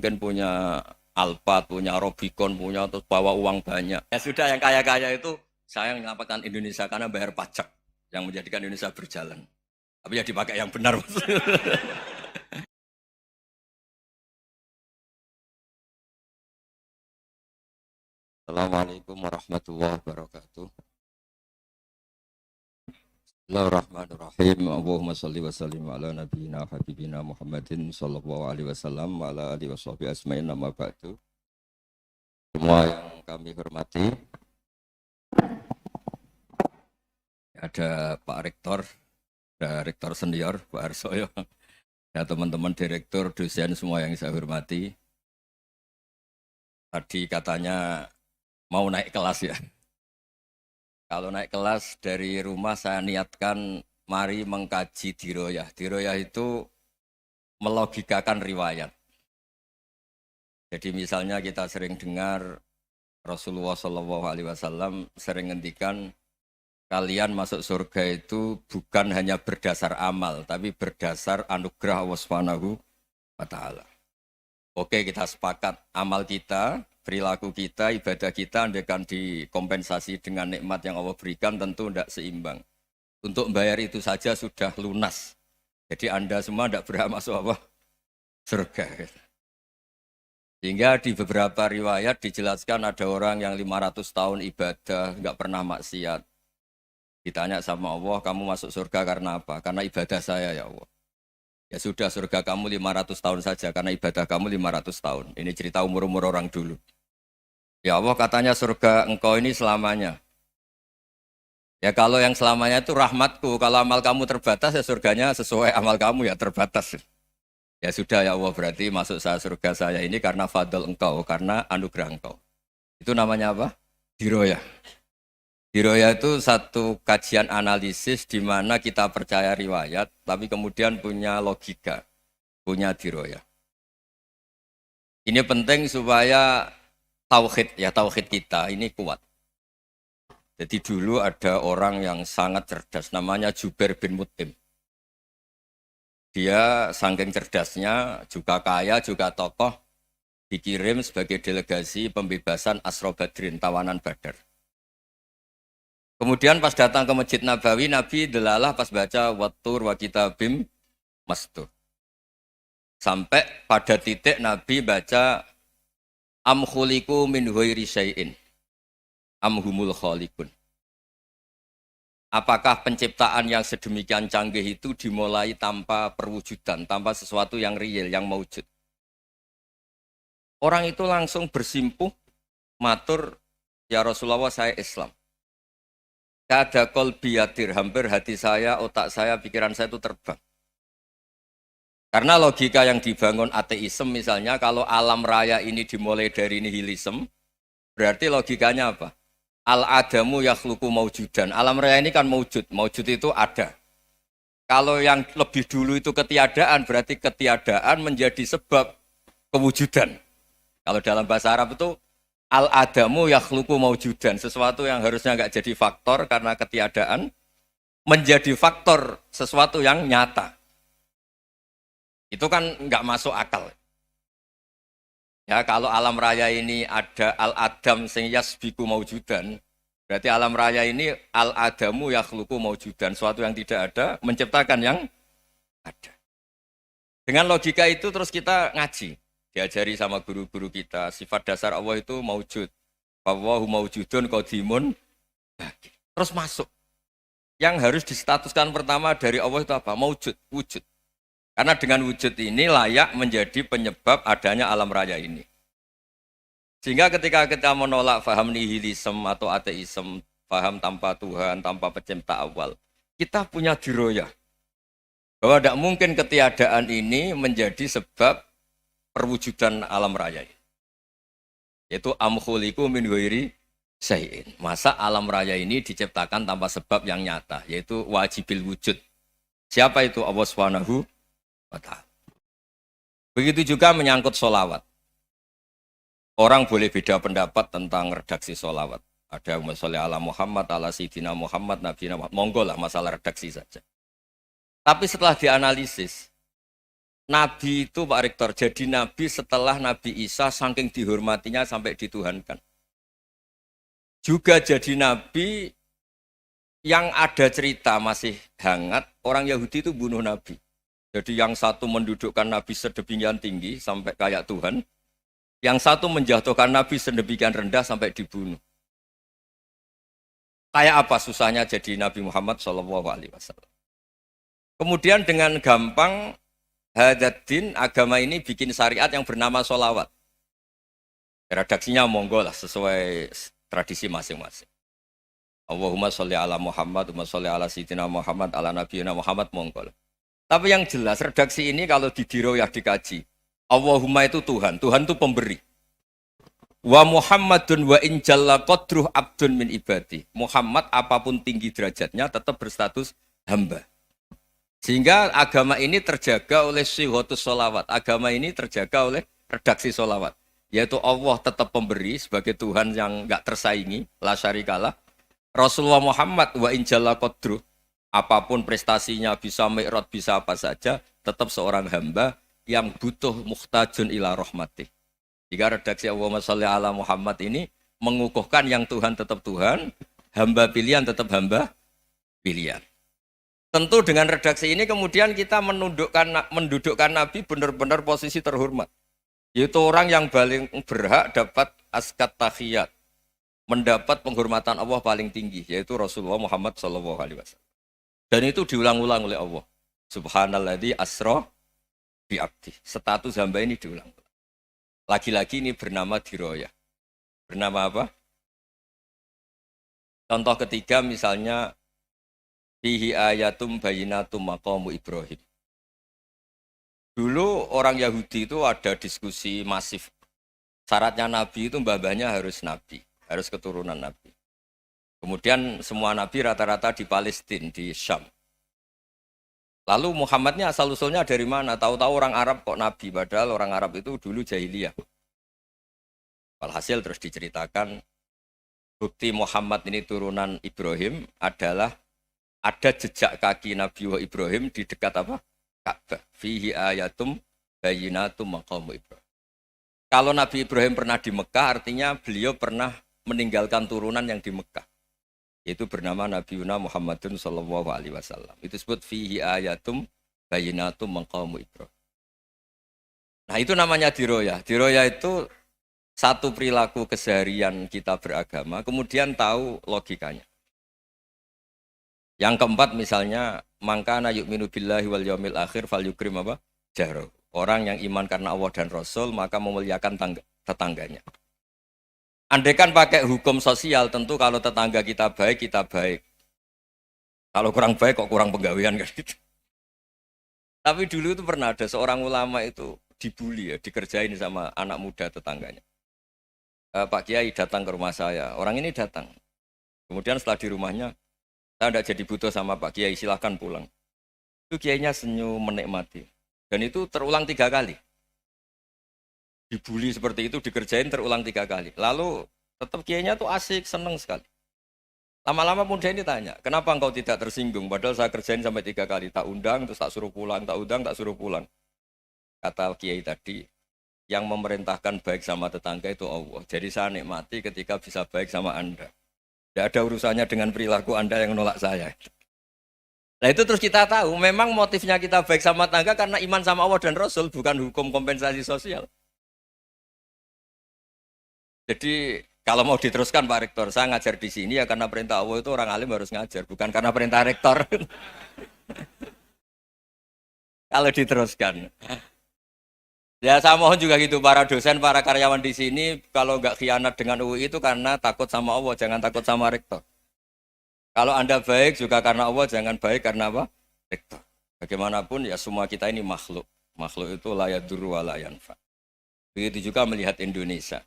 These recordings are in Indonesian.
mungkin punya Alphard, punya Robicon, punya terus bawa uang banyak. Ya sudah yang kaya-kaya itu saya menyelamatkan Indonesia karena bayar pajak yang menjadikan Indonesia berjalan. Tapi ya dipakai yang benar. Assalamualaikum warahmatullahi wabarakatuh. Bismillahirrahmanirrahim. Allahumma shalli wa sallim ala nabiyyina habibina Muhammadin sallallahu alaihi wasallam wa ala alihi washabihi asma'in amma ba'du. Semua yang kami hormati, ada Pak Rektor, ada Rektor Senior Pak Arsoyo, ada teman-teman direktur, dosen semua yang saya hormati. Tadi katanya mau naik kelas ya. Kalau naik kelas dari rumah saya niatkan mari mengkaji diroyah. Diroyah itu melogikakan riwayat. Jadi misalnya kita sering dengar Rasulullah SAW sering ngendikan kalian masuk surga itu bukan hanya berdasar amal, tapi berdasar anugerah Allah Subhanahu wa Ta'ala. Oke, kita sepakat amal kita, perilaku kita, ibadah kita andaikan dikompensasi dengan nikmat yang Allah berikan tentu tidak seimbang. Untuk membayar itu saja sudah lunas. Jadi Anda semua tidak berhak masuk apa? Surga. Sehingga di beberapa riwayat dijelaskan ada orang yang 500 tahun ibadah, nggak pernah maksiat. Ditanya sama Allah, kamu masuk surga karena apa? Karena ibadah saya ya Allah. Ya sudah, surga kamu 500 tahun saja karena ibadah kamu 500 tahun. Ini cerita umur-umur orang dulu. Ya Allah katanya surga engkau ini selamanya. Ya kalau yang selamanya itu rahmatku. Kalau amal kamu terbatas ya surganya sesuai amal kamu ya terbatas. Ya sudah ya Allah berarti masuk saya surga saya ini karena fadl engkau, karena anugerah engkau. Itu namanya apa? Diroyah. Diroyah itu satu kajian analisis di mana kita percaya riwayat, tapi kemudian punya logika, punya diroyah. Ini penting supaya tauhid kita ini kuat. Jadi dulu ada orang yang sangat cerdas, namanya Jubair bin Mut'im. Dia saking cerdasnya, juga kaya, juga tokoh, dikirim sebagai delegasi pembebasan Asra Badrin, tawanan Badar. Kemudian pas datang ke Masjid Nabawi, Nabi delalah pas baca Wattur wa kitabim mastur. Sampai pada titik Nabi baca Am khuliqu min ghairi syai'in am humul khaliqun. Apakah penciptaan yang sedemikian canggih itu dimulai tanpa perwujudan, tanpa sesuatu yang real, yang maujud? Orang itu langsung bersimpuh, matur, ya Rasulullah saya Islam. Kada qalbi yatir, hampir hati saya, otak saya, pikiran saya itu terbang. Karena logika yang dibangun ateisme misalnya, kalau alam raya ini dimulai dari nihilisme, berarti logikanya apa? Al-adamu yakhluqu maujudan. Alam raya ini kan maujud. Maujud itu ada. Kalau yang lebih dulu itu ketiadaan, berarti ketiadaan menjadi sebab kewujudan. Kalau dalam bahasa Arab itu al-adamu yakhluqu maujudan. Sesuatu yang harusnya nggak jadi faktor karena ketiadaan, menjadi faktor sesuatu yang nyata. Itu kan nggak masuk akal. Ya, kalau alam raya ini ada al-adam sing yasbiku maujudan, berarti alam raya ini al-adamu yakhluqu maujudan, suatu yang tidak ada menciptakan yang ada. Dengan logika itu terus kita ngaji, diajari sama guru-guru kita, sifat dasar Allah itu maujud. Wallahu maujudun qadimun. Terus masuk. Yang harus distatuskan pertama dari Allah itu apa? Maujud, wujud. Karena dengan wujud ini layak menjadi penyebab adanya alam raya ini. Sehingga ketika kita menolak faham nihilisme atau ateisme, faham tanpa Tuhan, tanpa pencipta awal, kita punya diroyah. Bahwa tidak mungkin ketiadaan ini menjadi sebab perwujudan alam raya ini. Yaitu am khuliqu min ghairi syai'in. Masa alam raya ini diciptakan tanpa sebab yang nyata, yaitu wajibil wujud. Siapa itu? Allah Subhanahu. Begitu juga menyangkut sholawat. Orang boleh beda pendapat tentang redaksi sholawat. Ada yang sholli ala Muhammad, ala Sayyidina Muhammad, Nabi Muhammad. Monggo lah masalah redaksi saja. Tapi setelah dianalisis, Nabi itu Pak Rektor, jadi Nabi setelah Nabi Isa saking dihormatinya sampai dituhankan. Juga jadi Nabi yang ada cerita masih hangat, orang Yahudi itu bunuh Nabi. Jadi yang satu mendudukkan Nabi sedemikian tinggi sampai kayak Tuhan, yang satu menjatuhkan Nabi sedemikian rendah sampai dibunuh. Kayak apa susahnya jadi Nabi Muhammad SAW. Kemudian dengan gampang Hadaddin agama ini bikin syariat yang bernama sholawat. Redaksinya monggo lah sesuai tradisi masing-masing. Allahumma sholli ala Muhammad, Allahumma sholli ala Sayyidina Muhammad, ala Nabiyina Muhammad monggo lah. Tapi yang jelas redaksi ini kalau di diroyah dikaji. Allahumma itu Tuhan, Tuhan itu pemberi. Wa Muhammadun wa in jalla qadruh abdun min ibadi. Muhammad apapun tinggi derajatnya tetap berstatus hamba. Sehingga agama ini terjaga oleh syihotus sholawat. Agama ini terjaga oleh redaksi sholawat. Yaitu Allah tetap pemberi sebagai Tuhan yang enggak tersaingi. La syarikalah. Rasulullah Muhammad wa injalla qadruh. Apapun prestasinya bisa mi'rad, bisa apa saja. Tetap seorang hamba yang butuh muhtajun ila rahmatih. Jika redaksi Allahumma sholli ala Muhammad ini mengukuhkan yang Tuhan tetap Tuhan. Hamba pilihan tetap hamba pilihan. Tentu dengan redaksi ini kemudian kita mendudukkan Nabi benar-benar posisi terhormat. Yaitu orang yang paling berhak dapat askat tahiyat. Mendapat penghormatan Allah paling tinggi. Yaitu Rasulullah Muhammad SAW. Dan itu diulang-ulang oleh Allah. Subhanalladzi asra bi'abdi. Status hamba ini diulang-ulang. Lagi-lagi ini bernama diroyah. Bernama apa? Contoh ketiga misalnya fihi ayatum bayinatum maqamu Ibrahim. Dulu orang Yahudi itu ada diskusi masif. Syaratnya Nabi itu mbah-mbahnya harus Nabi. Harus keturunan Nabi. Kemudian semua Nabi rata-rata di Palestina, di Syam. Lalu Muhammadnya asal-usulnya dari mana? Tahu-tahu orang Arab kok Nabi. Padahal orang Arab itu dulu jahiliyah. Walhasil terus diceritakan bukti Muhammad ini turunan Ibrahim adalah ada jejak kaki Nabi Ibrahim di dekat apa? Ka'bah. Fihi ayatum bayinatum maqamu Ibrahim. Kalau Nabi Ibrahim pernah di Mekah, artinya beliau pernah meninggalkan turunan yang di Mekah. Yaitu bernama Nabi Muhammadun sallallahu alaihi wasallam. Itu disebut fihi ayatum bayinatum maqamu Ibrahim. Nah, itu namanya diroyah. Diroyah itu satu perilaku keseharian kita beragama, kemudian tahu logikanya. Yang keempat misalnya mangkana yu'minu billahi wal yaumil akhir falyukrim apa? Jaro. Orang yang iman karena Allah dan Rasul maka memuliakan tetangganya. Andaikan pakai hukum sosial tentu kalau tetangga kita baik, kita baik. Kalau kurang baik kok kurang penggawean kan gitu. Tapi dulu itu pernah ada seorang ulama itu dibully ya, dikerjain sama anak muda tetangganya. Pak Kiai datang ke rumah saya. Orang ini datang. Kemudian setelah di rumahnya saya tidak jadi butuh sama Pak Kiai, silahkan pulang. Itu Kiainya senyum menikmati. Dan itu terulang 3 kali. Dibully seperti itu, dikerjain terulang 3 kali. Lalu tetap Kiainya tuh asik, seneng sekali. Lama-lama muda ini tanya, kenapa engkau tidak tersinggung? Padahal saya kerjain sampai 3 kali. Tak undang, terus tak suruh pulang, tak undang, tak suruh pulang. Kata Kiai tadi, yang memerintahkan baik sama tetangga itu Allah. Jadi saya nikmati ketika bisa baik sama Anda. Tidak ada urusannya dengan perilaku Anda yang menolak saya. Nah itu terus kita tahu, memang motifnya kita baik sama tangga karena iman sama Allah dan Rasul, bukan hukum kompensasi sosial. Jadi kalau mau diteruskan Pak Rektor, saya ngajar di sini ya karena perintah Allah itu orang alim harus ngajar, bukan karena perintah Rektor. Kalau diteruskan. Ya saya mohon juga gitu, para dosen, para karyawan di sini, kalau nggak khianat dengan UI itu karena takut sama Allah, jangan takut sama Rektor. Kalau Anda baik juga karena Allah, jangan baik karena apa? Rektor. Bagaimanapun ya semua kita ini makhluk. Makhluk itu la yadurru wa la yanfa. Begitu juga melihat Indonesia.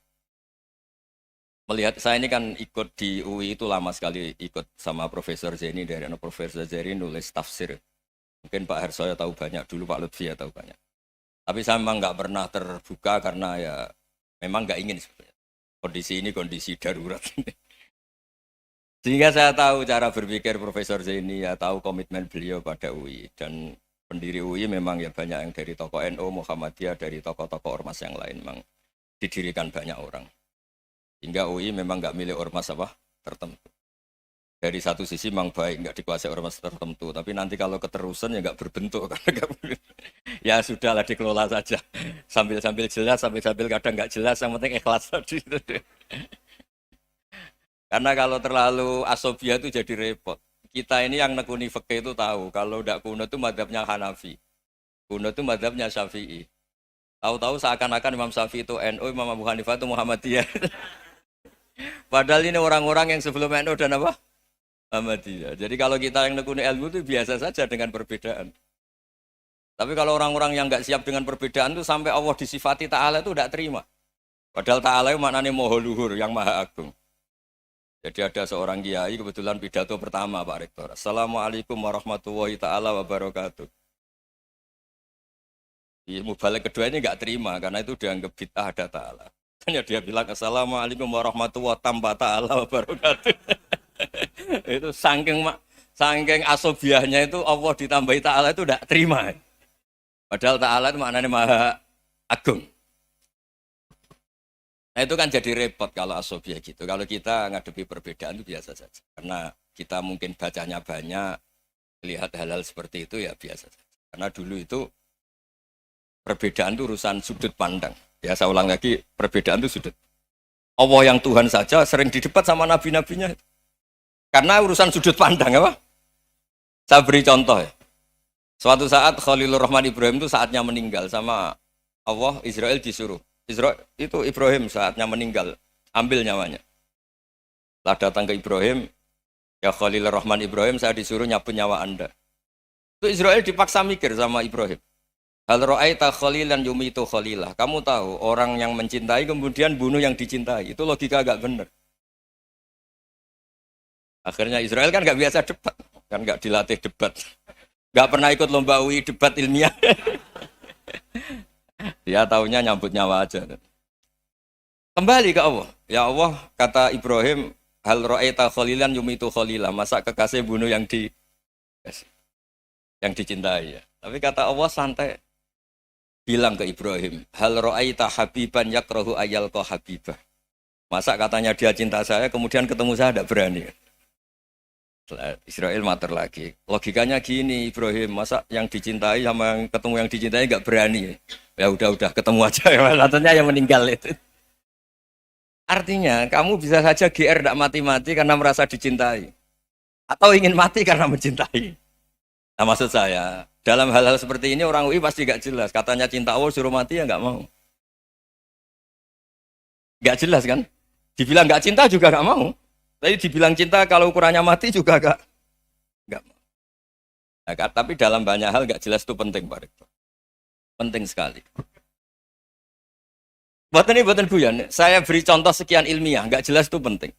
Melihat saya ini kan ikut di UI itu lama sekali, ikut sama Profesor Zeni, dari Profesor Zeni nulis tafsir. Mungkin Pak Harsoyo tahu banyak, dulu Pak Lutfi ya tahu banyak. Tapi saya memang nggak pernah terbuka karena ya memang nggak ingin sebenarnya. Kondisi ini kondisi darurat. Sehingga saya tahu cara berpikir Profesor Zaini, ya tahu komitmen beliau pada UI. Dan Pendiri UI memang ya banyak yang dari tokoh NU, Muhammadiyah, dari tokoh-tokoh ormas yang lain memang didirikan banyak orang. Hingga UI memang nggak milik ormas apa tertentu. Dari satu sisi memang baik, nggak dikuasai ormas tertentu. Tapi nanti kalau keterusan ya nggak berbentuk. Ya sudahlah dikelola saja. Sambil-sambil jelas, sambil-sambil kadang nggak jelas, yang penting ikhlas tadi. Karena kalau terlalu asobia itu jadi repot. Kita ini yang nekuni fikih itu tahu, kalau tidak kuno itu madhabnya Hanafi. Kuno itu madhabnya Syafi'i. Tahu-tahu seakan-akan Imam Syafi'i itu NU, Imam Abu Hanifah itu Muhammadiyah. Padahal ini orang-orang yang sebelum NU dan apa? Muhammadiyah. Jadi kalau kita yang nekuni ilmu itu biasa saja dengan perbedaan. Tapi kalau orang-orang yang nggak siap dengan perbedaan itu sampai Allah disifati Ta'ala itu tidak terima. Padahal Ta'ala itu maknanya Maha Luhur, yang Maha Agung. Jadi ada seorang kiai kebetulan pidato pertama Pak Rektor. Assalamualaikum warahmatullahi ta'ala wabarakatuh. Ilmu balik kedua ini nggak terima karena itu dianggap bid'ah ada ta'ala. Hanya dia bilang Assalamualaikum warahmatullahi ta'ala wabarakatuh. Itu saking asobiahnya itu Allah ditambahi ta'ala itu tidak terima. Padahal ta'ala itu maknanya Maha Agung. Nah itu kan jadi repot kalau asobiah gitu. Kalau kita ngadepi perbedaan itu biasa saja. Karena kita mungkin bacanya banyak, lihat hal-hal seperti itu ya biasa saja. Karena dulu itu perbedaan itu urusan sudut pandang. Ya saya ulang lagi, perbedaan itu sudut. Allah yang Tuhan saja sering didebat sama nabi-nabinya. Karena urusan sudut pandang apa? Saya beri contoh ya. Suatu saat Khalilur Rahman Ibrahim itu saatnya meninggal sama Allah, Israel disuruh. Israel itu Ibrahim saatnya meninggal, ambil nyawanya. Setelah datang ke Ibrahim, ya Khalilur Rahman Ibrahim, saya disuruh nyabut nyawa Anda. Itu Israel dipaksa mikir sama Ibrahim. Hal ra'aita khalilan yumitu khalilah. Kamu tahu orang yang mencintai kemudian bunuh yang dicintai. Itu logika agak benar. Akhirnya Israel kan nggak biasa debat, kan nggak dilatih debat, nggak pernah ikut lomba UI debat ilmiah. Dia taunya nyambut nyawa aja. Kembali ke Allah. Ya Allah, kata Ibrahim, hal ra'aita khalilan yumitu khalilah. Masa kekasih bunuh yang dicintai ya. Tapi kata Allah santai. Bilang ke Ibrahim, hal ra'aita habiban yakrahu ayyalqa habibah. Masa katanya dia cinta saya, kemudian ketemu saya tidak berani. Israel mater lagi. Logikanya gini Ibrahim, masa yang dicintai sama yang ketemu yang dicintai nggak berani. Ya udah ketemu aja. Katanya yang meninggal itu. Artinya kamu bisa saja GR tidak mati-mati karena merasa dicintai. Atau ingin mati karena mencintai. Nah maksud saya, dalam hal-hal seperti ini orang UI pasti nggak jelas. Katanya cinta Allah suruh mati ya nggak mau. Nggak jelas kan? Dibilang nggak cinta juga nggak mau. Tapi dibilang cinta kalau ukurannya mati juga nggak mau. Nah, tapi dalam banyak hal nggak jelas itu penting Pak Rektor. Penting sekali. Buatan Buyan, saya beri contoh sekian ilmiah, nggak jelas itu penting.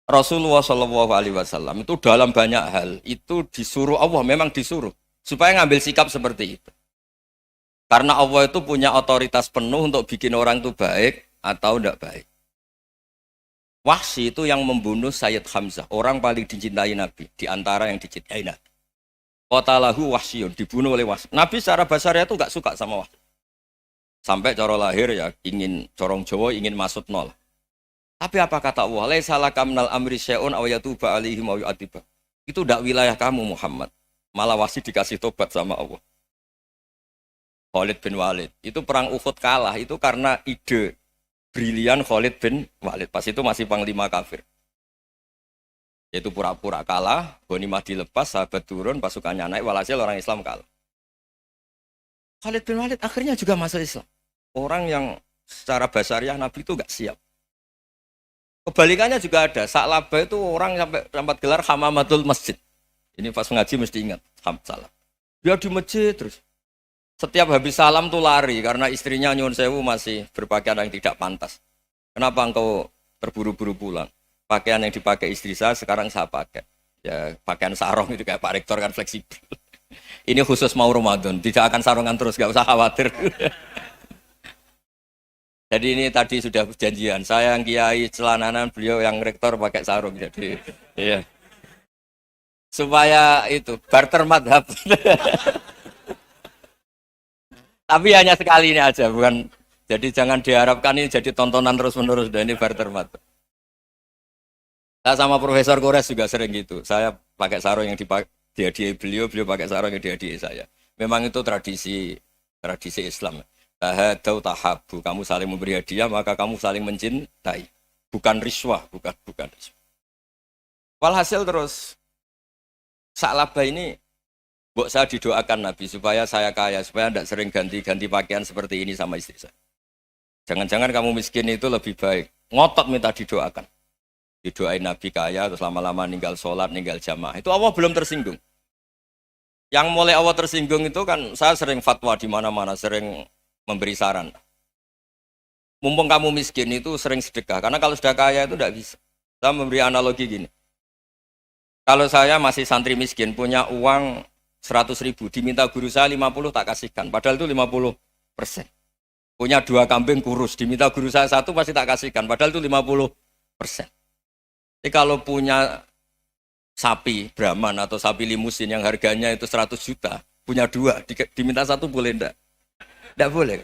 Rasulullah SAW itu dalam banyak hal itu disuruh Allah, memang disuruh supaya ngambil sikap seperti itu. Karena Allah itu punya otoritas penuh untuk bikin orang itu baik atau tidak baik. Wahsy itu yang membunuh Sayyid Hamzah, orang paling dicintai Nabi, di antara yang dicintai Nabi. Qatalahu Wahsyun, dibunuh oleh Wahsy. Nabi secara basarnya itu nggak suka sama Wahsy. Sampai cara lahir ya ingin corong Jawa ingin masuk nol. Tapi apa kata Allah? Laisa laka minal amri syai'un aw yatuba alaihim aw yu'adziba. Itu tidak wilayah kamu Muhammad. Malah Wahsy dikasih tobat sama Allah. Khalid bin Walid, itu perang Uhud kalah itu karena ide brilian Khalid bin Walid. Pas itu masih panglima kafir. Yaitu pura-pura kalah, ghanimah dilepas, sahabat turun, pasukannya naik, walhasil orang Islam kalah. Khalid bin Walid akhirnya juga masuk Islam. Orang yang secara basariah Nabi itu gak siap. Kebalikannya juga ada. Sa'labah itu orang sampai gelar hamamatul masjid. Ini pas ngaji mesti ingat. Salam. Dia di masjid terus. Setiap habis salam tuh lari karena istrinya nyuwun sewu masih berpakaian yang tidak pantas. Kenapa engkau terburu-buru pulang? Pakaian yang dipakai istri saya sekarang saya pakai. Ya pakaian sarung itu kayak Pak Rektor kan fleksibel. Ini khusus mau Ramadan, tidak akan sarungan terus, gak usah khawatir. Jadi ini tadi sudah perjanjian. Saya yang kiai celananan, beliau yang rektor pakai sarung. Jadi iya. supaya itu barter madhab. Tapi hanya sekali ini aja, bukan. Jadi jangan diharapkan ini jadi tontonan terus-menerus. Dan ini barter madhab. Saya sama Profesor Kores juga sering gitu. Saya pakai sarung yang dihadiahi beliau, beliau pakai sarung yang dihadiahi saya. Memang itu tradisi Islam. Tahadau tahabu, kamu saling memberi hadiah maka kamu saling mencintai. Bukan riswah, bukan riswah. Walhasil terus Sa'labah ini mbok saya didoakan Nabi supaya saya kaya, supaya tidak sering ganti-ganti pakaian seperti ini sama istri saya. Jangan-jangan kamu miskin itu lebih baik. Ngotot minta didoakan. Didoain Nabi kaya, terus lama-lama ninggal sholat, ninggal jamaah. Itu Allah belum tersinggung. Yang mulai Allah tersinggung itu kan saya sering fatwa di mana-mana, sering memberi saran. Mumpung kamu miskin itu sering sedekah, karena kalau sudah kaya itu tidak bisa. Saya memberi analogi gini. Kalau saya masih santri miskin, punya uang 100.000, diminta guru saya 50 tak kasihkan, padahal itu 50%. Punya 2 kambing kurus, diminta guru saya 1 pasti tak kasihkan, padahal itu 50%. Jadi kalau punya sapi Brahman atau sapi limusin yang harganya itu 100 juta, punya 2, diminta 1 boleh enggak? Enggak boleh.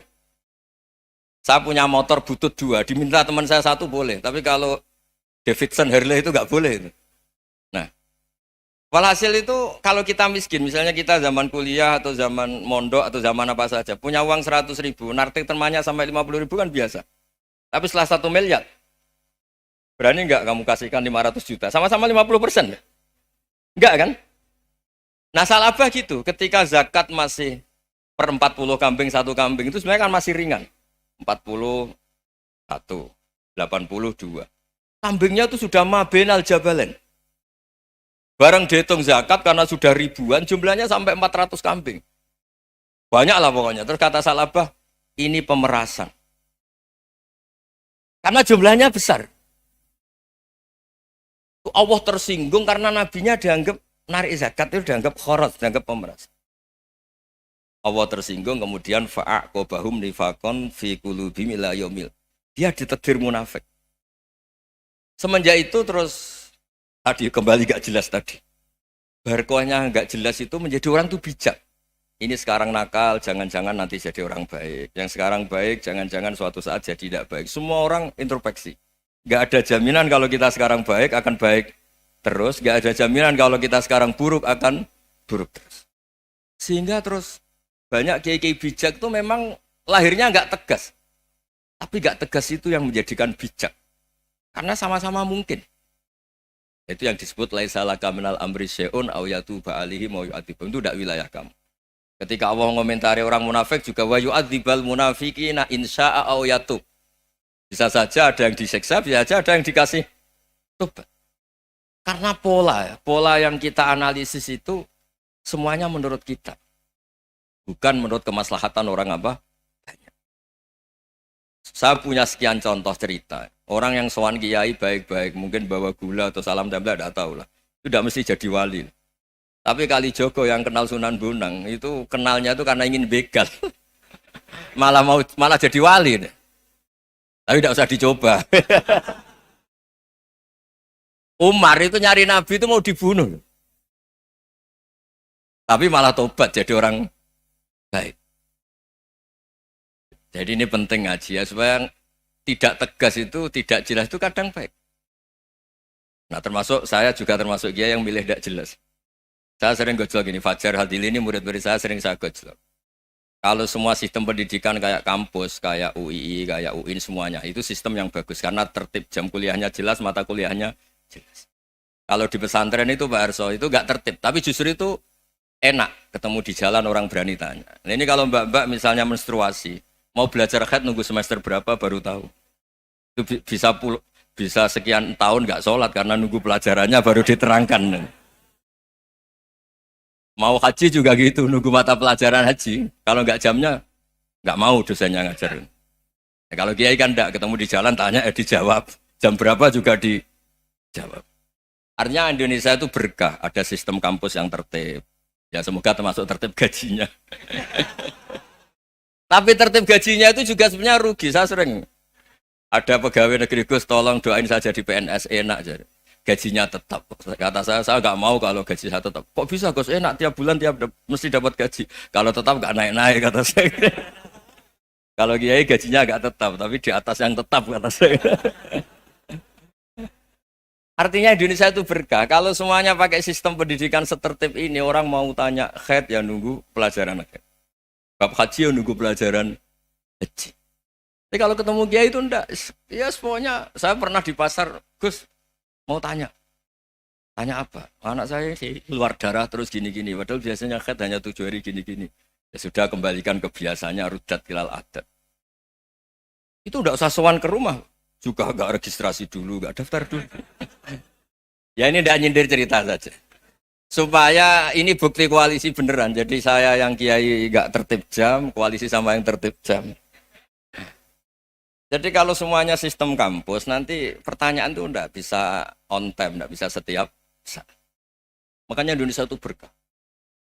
Saya punya motor butut 2, diminta teman saya 1 boleh, tapi kalau Davidson Harley itu enggak boleh. Nah, walhasil itu kalau kita miskin, misalnya kita zaman kuliah atau zaman mondok atau zaman apa saja, punya uang 100.000, nartik temannya sampai 50.000 kan biasa. Tapi setelah 1 miliar, berani enggak kamu kasihkan 500 juta? Sama-sama 50%. Enggak kan? Nah Sa'labah gitu, ketika zakat masih per 40 kambing 1 kambing itu sebenarnya kan masih ringan. 41, 82. Kambingnya itu sudah mabenal jabalen. Barang dihitung zakat karena sudah ribuan, jumlahnya sampai 400 kambing. Banyak lah pokoknya. Terus kata Sa'labah, ini pemerasan. Karena jumlahnya besar. Allah tersinggung karena nabinya dianggap narik zakat itu dianggap khorot, dianggap pemeras. Allah tersinggung kemudian fa'aqobahum nifakon fi qulubihim ila yaumil. Dia ditetir munafik. Semenjak itu terus tadi kembali gak jelas tadi. Barkohnya gak jelas itu menjadi orang tuh bijak. Ini sekarang nakal, jangan-jangan nanti jadi orang baik. Yang sekarang baik, jangan-jangan suatu saat jadi tidak baik. Semua orang introspeksi. Gak ada jaminan kalau kita sekarang baik akan baik terus. Gak ada jaminan kalau kita sekarang buruk akan buruk terus. Sehingga terus banyak kiai-kiai bijak itu memang lahirnya gak tegas. Tapi gak tegas itu yang menjadikan bijak. Karena sama-sama mungkin. Itu yang disebut laisa laka minal amri syai'un aw yatuba alihi mau yu'adzibum. Itu tidak wilayah kamu. Ketika Allah mengomentari orang munafik juga wa yu'adzibal munafiqina insya'a aw yatub. Bisa saja ada yang diseksa, bisa saja ada yang dikasih tobat. Karena pola yang kita analisis itu semuanya menurut kita. Bukan menurut kemaslahatan orang apa? Banyak. Saya punya sekian contoh cerita. Orang yang sowan kiai baik-baik, mungkin bawa gula atau salam tempel, tidak tahu lah. Itu tidak mesti jadi wali. Tapi Kalijogo yang kenal Sunan Bonang, itu kenalnya itu karena ingin begal. malah jadi wali. Tapi tidak usah dicoba. Umar itu nyari Nabi itu mau dibunuh. Tapi malah tobat jadi orang baik. Jadi ini penting ngaji ya, supaya tidak tegas itu, tidak jelas itu kadang baik. Nah termasuk saya juga termasuk dia yang milih tidak jelas. Saya sering gojlok gini, Fajar Hadili ini murid-murid saya sering saya gojlok. Kalau semua sistem pendidikan kayak kampus, kayak UII, kayak UIN semuanya, itu sistem yang bagus. Karena tertib jam kuliahnya jelas, mata kuliahnya jelas. Kalau di pesantren itu Pak Arso, itu nggak tertib. Tapi justru itu enak, ketemu di jalan orang berani tanya. Nah ini kalau mbak-mbak misalnya menstruasi, mau belajar haid nunggu semester berapa baru tahu. Itu bisa sekian tahun nggak sholat karena nunggu pelajarannya baru diterangkan. Mau haji juga gitu, nunggu mata pelajaran haji. Kalau nggak jamnya, nggak mau dosennya ngajarin. Ya, kalau kiai kan enggak, ketemu di jalan, tanya, dijawab. Jam berapa juga dijawab. Artinya Indonesia itu berkah, ada sistem kampus yang tertib. Ya semoga termasuk tertib gajinya. Tapi tertib gajinya itu juga sebenarnya rugi. Saya sering ada pegawai negeri Gus, tolong doain saja di PNS enak. Jadi. gajinya tetap. Kata saya nggak mau kalau gaji saya tetap. Kok bisa Gus? Enak tiap bulan mesti dapat gaji. Kalau tetap nggak naik-naik kata saya. Kalau kiai gajinya nggak tetap, tapi di atas yang tetap kata saya. Artinya Indonesia itu berkah. Kalau semuanya pakai sistem pendidikan setertib ini, orang mau tanya khaid ya nunggu pelajaran khaid. Bab haji ya nunggu pelajaran haji. Tapi kalau ketemu kiai itu enggak. Ya semuanya, saya pernah di pasar, Gus, mau tanya. Tanya apa? Anak saya sih keluar darah terus gini-gini. Padahal biasanya khaid hanya 7 hari gini-gini. Ya sudah kembalikan ke biasanya, rudat kilal adat. Itu enggak usah sowan ke rumah. Juga enggak registrasi dulu, enggak daftar dulu. Ya ini enggak nyindir cerita saja. Supaya ini bukti koalisi beneran. Jadi saya yang kiai enggak tertib jam, koalisi sama yang tertib jam. Jadi kalau semuanya sistem kampus, nanti pertanyaan itu enggak bisa on time, enggak bisa setiap saat. Makanya Indonesia itu berkah.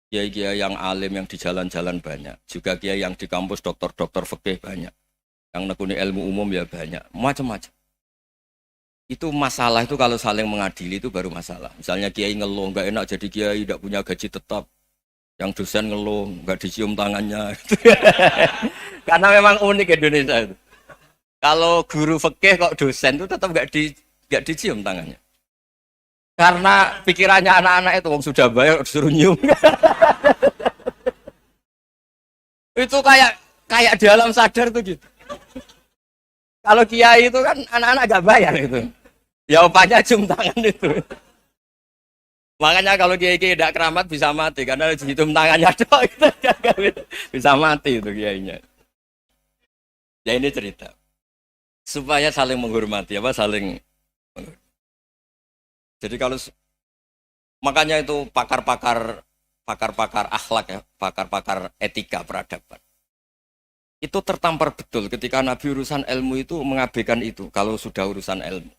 Kiai-kiai yang alim yang di jalan-jalan banyak. Juga kiai yang di kampus dokter-dokter fikih banyak. Yang nekuni ilmu umum ya banyak. Macam-macam. Itu masalah itu kalau saling mengadili itu baru masalah. Misalnya kiai ngeluh, enggak enak jadi kiai, enggak punya gaji tetap. Yang dosen ngeluh, enggak dicium tangannya. Karena memang unik Indonesia itu. Kalau guru fikih kok dosen itu tetap enggak dicium tangannya. Karena pikirannya anak-anak itu wong sudah bayar disuruh nyium. Itu kayak di alam sadar tuh gitu. Kalau kiai itu kan anak-anak enggak bayar itu. Ya upahnya cium tangan itu. Makanya kalau kiai-kiai tidak keramat bisa mati karena cium tangannya doang itu bisa mati itu kiainya. Ya ini cerita. Supaya saling menghormati saling menghormati. Jadi kalau makanya itu pakar-pakar akhlak ya, pakar-pakar etika peradaban. Itu tertampar betul ketika Nabi urusan ilmu itu mengabaikan itu kalau sudah urusan ilmu.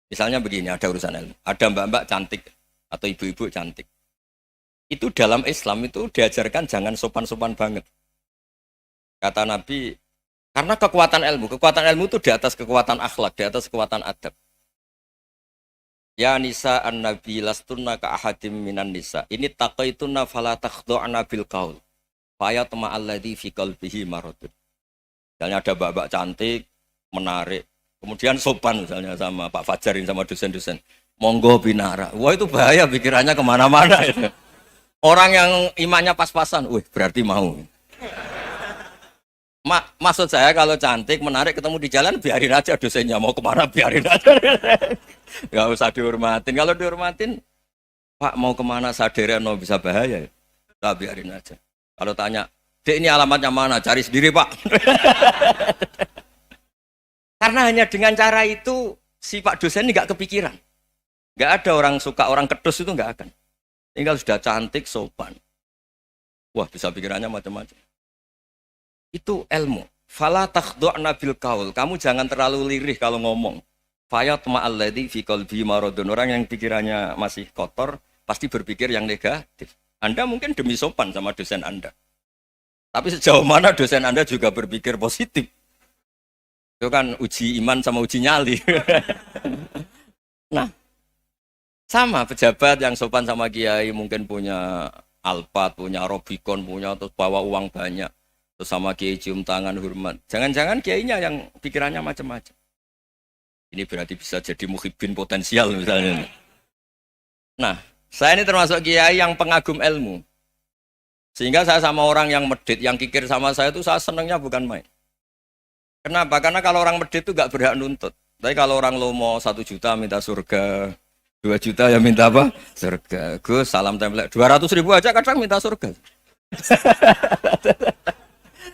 Misalnya begini, ada urusan ilmu, ada mbak-mbak cantik atau ibu-ibu cantik. Itu dalam Islam itu diajarkan jangan sopan-sopan banget. Kata Nabi, karena kekuatan ilmu itu di atas kekuatan akhlak, di atas kekuatan adab. Ya nisa an-nabi lastunna ka ahadim minan nisa. Ini taqaitunna fala takhdu'na bil qaul. Fa yatma alladzi fi qalbihi maradun. Misalnya ada mbak-mbak cantik, menarik, kemudian sopan misalnya sama Pak Fajarin sama dosen-dosen. Monggo binara. Wah itu bahaya pikirannya kemana-mana. Orang yang imannya pas-pasan, wih berarti mau. Maksud saya kalau cantik, menarik, ketemu di jalan, biarin aja dosennya. Mau kemana, biarin aja. Gak usah dihormatin. Kalau dihormatin, Pak mau kemana, sadar no bisa bahaya. Nah, biarin aja. Kalau tanya, Dek ini alamatnya mana? Cari sendiri Pak. Karena hanya dengan cara itu, si Pak dosen ini gak kepikiran. Gak ada orang suka, orang kedus itu gak akan. Tinggal sudah cantik, sopan. Wah bisa pikirannya macam-macam. Itu ilmu. Fala takhdu'na bil qaul. Kamu jangan terlalu lirih kalau ngomong. Fayatma alladzi fi qalbi maradun. Orang yang pikirannya masih kotor pasti berpikir yang negatif. Anda mungkin demi sopan sama dosen Anda. Tapi sejauh mana dosen Anda juga berpikir positif. Itu kan uji iman sama uji nyali. Nah, sama pejabat yang sopan sama kiai mungkin punya Alphard, punya Robicon, punya terus bawa uang banyak. Terus sama kiai cium tangan hormat. Jangan-jangan kiainya yang pikirannya macam-macam. Ini berarti bisa jadi muhibbin potensial misalnya. Nah, saya ini termasuk kiai yang pengagum ilmu. Sehingga saya sama orang yang medit, yang kikir sama saya itu saya senangnya bukan main. Kenapa? Karena kalau orang medit itu gak berhak nuntut. Tapi kalau orang lomo 1 juta minta surga, 2 juta ya minta apa? Surga. Gus, salam template. 200.000 aja kadang minta surga.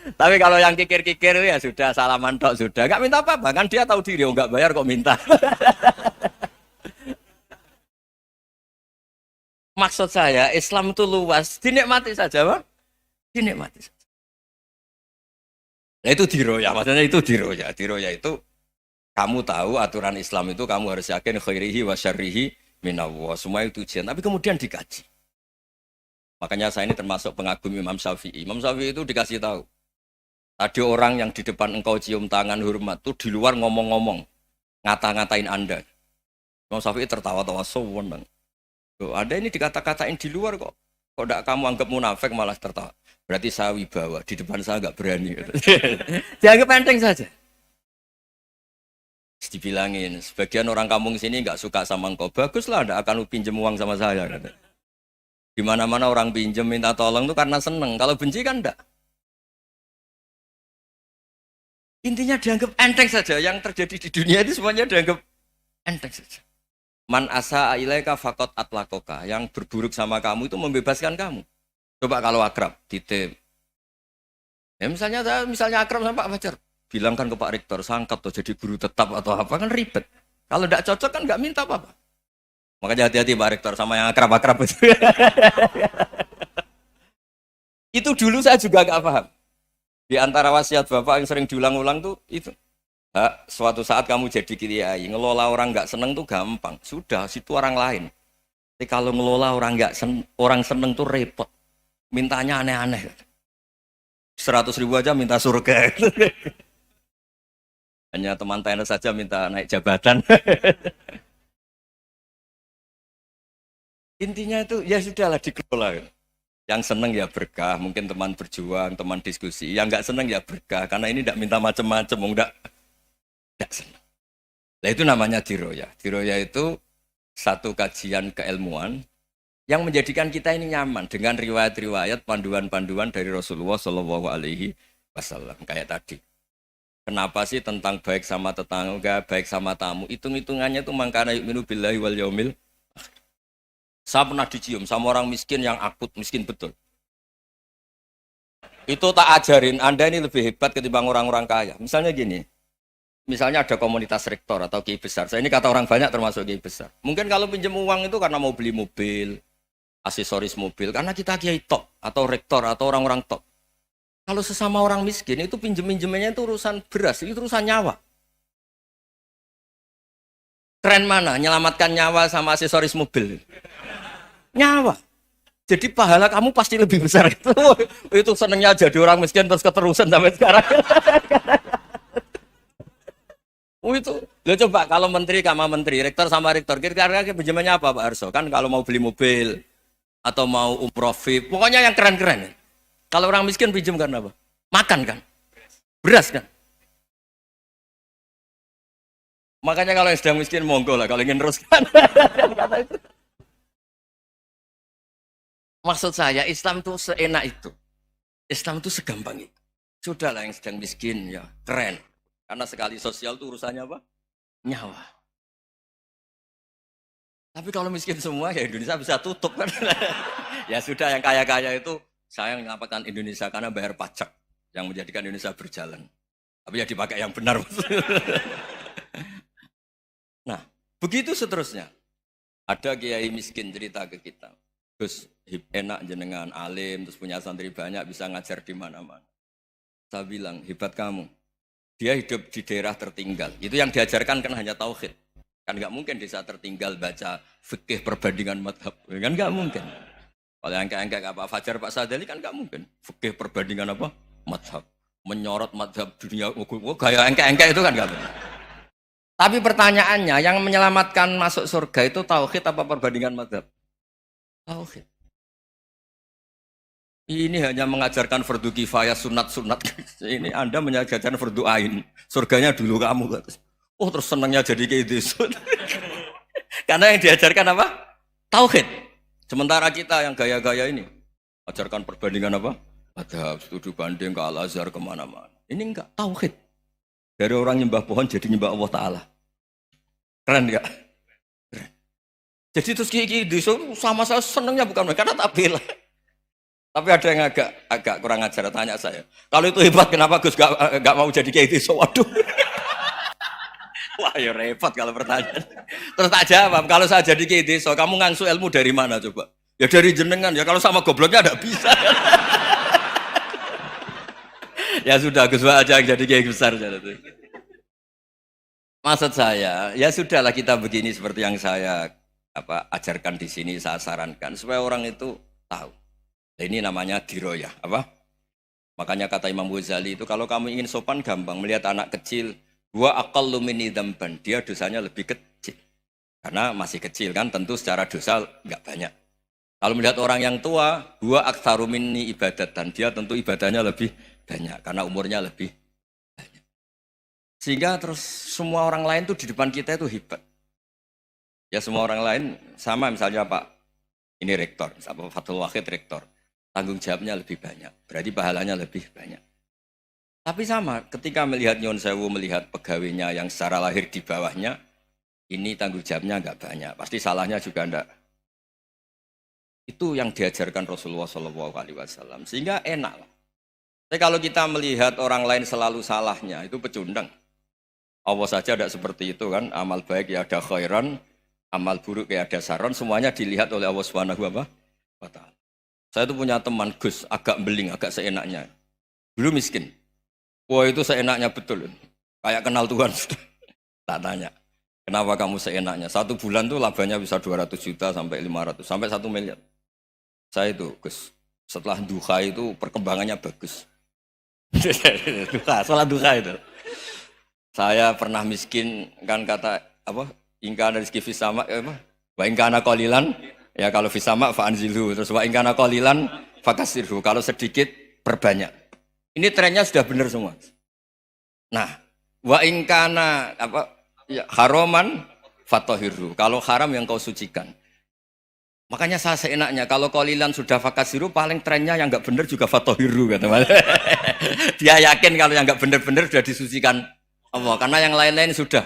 Tapi kalau yang kikir-kikir ya sudah salaman tok sudah. Enggak minta apa-apa, kan dia tahu diri, enggak bayar kok minta. Maksud saya, Islam itu luas, dinikmati saja, Pak. Dinikmati saja. Nah itu diroya, maksudnya itu diroya. Diroya itu kamu tahu aturan Islam itu kamu harus yakin khairihi wa syarrihi minallah. Semua itu ujian, tapi kemudian dikaji. Makanya saya ini termasuk pengagum Imam Syafi'i. Imam Syafi'i itu dikasih tahu. Ada orang yang di depan engkau cium tangan hormat tuh di luar ngomong-ngomong, ngata-ngatain Anda. Imam Syafi'i tertawa-tawa sowan. Loh, Anda ini dikata-katain di luar kok. Kok tidak kamu anggap munafik malah tertawa. Berarti saya wibawa, di depan saya nggak berani. Dianggap enteng saja. Dibilangin, sebagian orang kampung sini nggak suka sama engkau. Baguslah, Anda akan pinjam uang sama saya. Di mana-mana orang pinjam minta tolong itu karena seneng. Kalau benci kan enggak. Intinya dianggap enteng saja. Yang terjadi di dunia itu semuanya dianggap enteng saja. Man asa ilaika fakot atlakoka. Yang berburuk sama kamu itu membebaskan kamu. Coba kalau akrab, titip. Ya misalnya akrab sama Pak Fajar. Bilangkan ke Pak Rektor, sangkat tuh jadi guru tetap atau apa, kan ribet. Kalau tidak cocok kan nggak minta apa-apa. Makanya hati-hati Pak Rektor sama yang akrab-akrab itu. Itu dulu saya juga nggak paham. Di antara wasiat Bapak yang sering diulang-ulang tuh itu. Suatu saat kamu jadi kiai, ngelola orang nggak seneng tuh gampang. Sudah, situ orang lain. Tapi kalau ngelola orang nggak orang seneng tuh repot. Mintanya aneh-aneh. 100.000 aja minta surga. Hanya teman tenis saja minta naik jabatan. Intinya itu ya sudahlah dikelola. Yang seneng ya berkah, mungkin teman berjuang, teman diskusi. Yang nggak seneng ya berkah, karena ini tidak minta macam-macam, enggak seneng. Nah itu namanya diroya. Diroya itu satu kajian keilmuan yang menjadikan kita ini nyaman dengan riwayat-riwayat panduan-panduan dari Rasulullah Shallallahu Alaihi Wasallam kayak tadi. Kenapa sih tentang baik sama tetangga, baik sama tamu? Hitung-hitungannya itu mangkana yu'minu billahi wal yaumil. Saya pernah dicium sama orang miskin yang akut miskin betul. Itu tak ajarin, Anda ini lebih hebat ketimbang orang-orang kaya. Misalnya gini, misalnya ada komunitas rektor atau kiai besar. Saya ini kata orang banyak termasuk kiai besar. Mungkin kalau pinjam uang itu karena mau beli mobil, aksesoris mobil, karena kita kiai top atau rektor atau orang-orang top. Kalau sesama orang miskin itu pinjem-pinjemannya itu urusan beras, itu urusan nyawa. Tren mana? Menyelamatkan nyawa sama aksesoris mobil. Nyawa. Jadi pahala kamu pasti lebih besar itu. Itu senengnya jadi orang miskin terus keterusan sampai sekarang. Itu. Lo coba kalau menteri sama menteri, rektor sama rektor, kira-kira pinjamannya apa Pak Arso? Kan kalau mau beli mobil atau mau umroh VIP, pokoknya yang keren-keren. Kalau orang miskin pinjam karena apa? Makan kan? Beras kan? Makanya kalau yang sedang miskin monggo lah, kalau ingin terus kan. Maksud saya Islam itu seenak itu. Islam itu segampang itu. Sudahlah yang sedang miskin ya keren. Karena sekali sosial itu urusannya apa? Nyawa. Tapi kalau miskin semua ya Indonesia bisa tutup kan. Ya sudah yang kaya-kaya itu saya menyelamatkan Indonesia karena bayar pajak yang menjadikan Indonesia berjalan. Tapi ya dipakai yang benar. Nah, begitu seterusnya. Ada kiai miskin cerita ke kita. Terus enak jenengan alim, terus punya santri banyak, bisa ngajar di mana-mana. Saya bilang, hebat kamu. Dia hidup di daerah tertinggal. Itu yang diajarkan kan hanya tauhid. Kan nggak mungkin desa tertinggal baca fikih perbandingan madhab. Kan nggak mungkin. Kalau yang kayak Pak Fajar, Pak Sadali kan nggak mungkin. Fikih perbandingan apa? Madhab. Menyorot madhab dunia. Gaya engke-engke itu kan nggak mungkin. Tapi pertanyaannya, yang menyelamatkan masuk surga itu tauhid apa perbandingan madhab? Tauhid. Ini hanya mengajarkan fardu kifayah, sunat-sunat. Ini Anda mengajarkan fardu ain. Surganya dulu kamu. Oh terus senangnya jadi kayak gitu. Karena yang diajarkan apa? Tauhid. Sementara kita yang gaya-gaya ini. Ajarkan perbandingan apa? Madhab, studi banding ke Al-Azhar kemana-mana. Ini enggak, tauhid. Dari orang nyembah pohon jadi nyembah Allah Ta'ala. Keren enggak? Keren. Jadi terus kayak gitu sama saya senangnya bukan karena tak bela. Tapi ada yang agak kurang ajar tanya saya. Kalau itu hebat kenapa Gus gak mau jadi kayak gitu? Waduh. Wah ya repot kalau pertanyaan. Terus tak jawab, kalau saya jadi kayak gitu, kamu ngangsu ilmu dari mana coba? Ya dari jenengan, ya kalau sama gobloknya ada bisa. Ya sudah, Gus aja yang jadi kayak besar. Maksud saya, ya sudahlah kita begini seperti yang saya ajarkan di sini, saya sarankan. Supaya orang itu tahu. Ini namanya diroyah, apa? Makanya kata Imam Ghazali itu kalau kamu ingin sopan gampang melihat anak kecil, wa aqallu minni dzamban, dia dosanya lebih kecil. Karena masih kecil kan, tentu secara dosa nggak banyak. Kalau melihat orang yang tua, huwa aktsaru minni ibadatan, dia tentu ibadahnya lebih banyak karena umurnya lebih banyak. Sehingga terus semua orang lain tuh di depan kita itu hebat. Ya semua orang lain sama, misalnya Pak ini rektor, Pak Fathul Wahid rektor, tanggung jawabnya lebih banyak, berarti pahalanya lebih banyak. Tapi sama, ketika melihat Nyon Sewu, melihat pegawainya yang secara lahir di bawahnya, ini tanggung jawabnya nggak banyak, pasti salahnya juga enggak. Itu yang diajarkan Rasulullah SAW, sehingga enak lah. Tapi kalau kita melihat orang lain selalu salahnya, itu pecundang. Allah saja tidak seperti itu kan, amal baik ya ada khairan, amal buruk ya ada saron, semuanya dilihat oleh Allah Subhanahu wa Ta'ala. Saya itu punya teman Gus, agak beling, agak seenaknya. Dulu miskin. Wah itu seenaknya betul. Kayak kenal Tuhan sudah. Tak tanya, kenapa kamu seenaknya? 1 bulan tuh labanya bisa 200 juta sampai 500, sampai 1 miliar. Saya itu Gus, setelah duha itu perkembangannya bagus. Salah duha itu. Saya pernah miskin kan, kata apa? Ingkana rizki fisama apa? Wa ingkana qalilan, ya kalau fisama fa anzilhu, terus wa ingkana qalilan fakasirhu, kalau sedikit perbanyak. Ini trennya sudah benar semua. Nah, wa ingkana apa? Ya, haroman fatohiru, kalau haram yang kau sucikan. Makanya saya seenaknya, kalau qalilan sudah fakasiru, paling trennya yang nggak benar juga fatohiru kata Mas. Dia yakin kalau yang nggak benar-benar sudah disucikan Allah, karena yang lain-lain sudah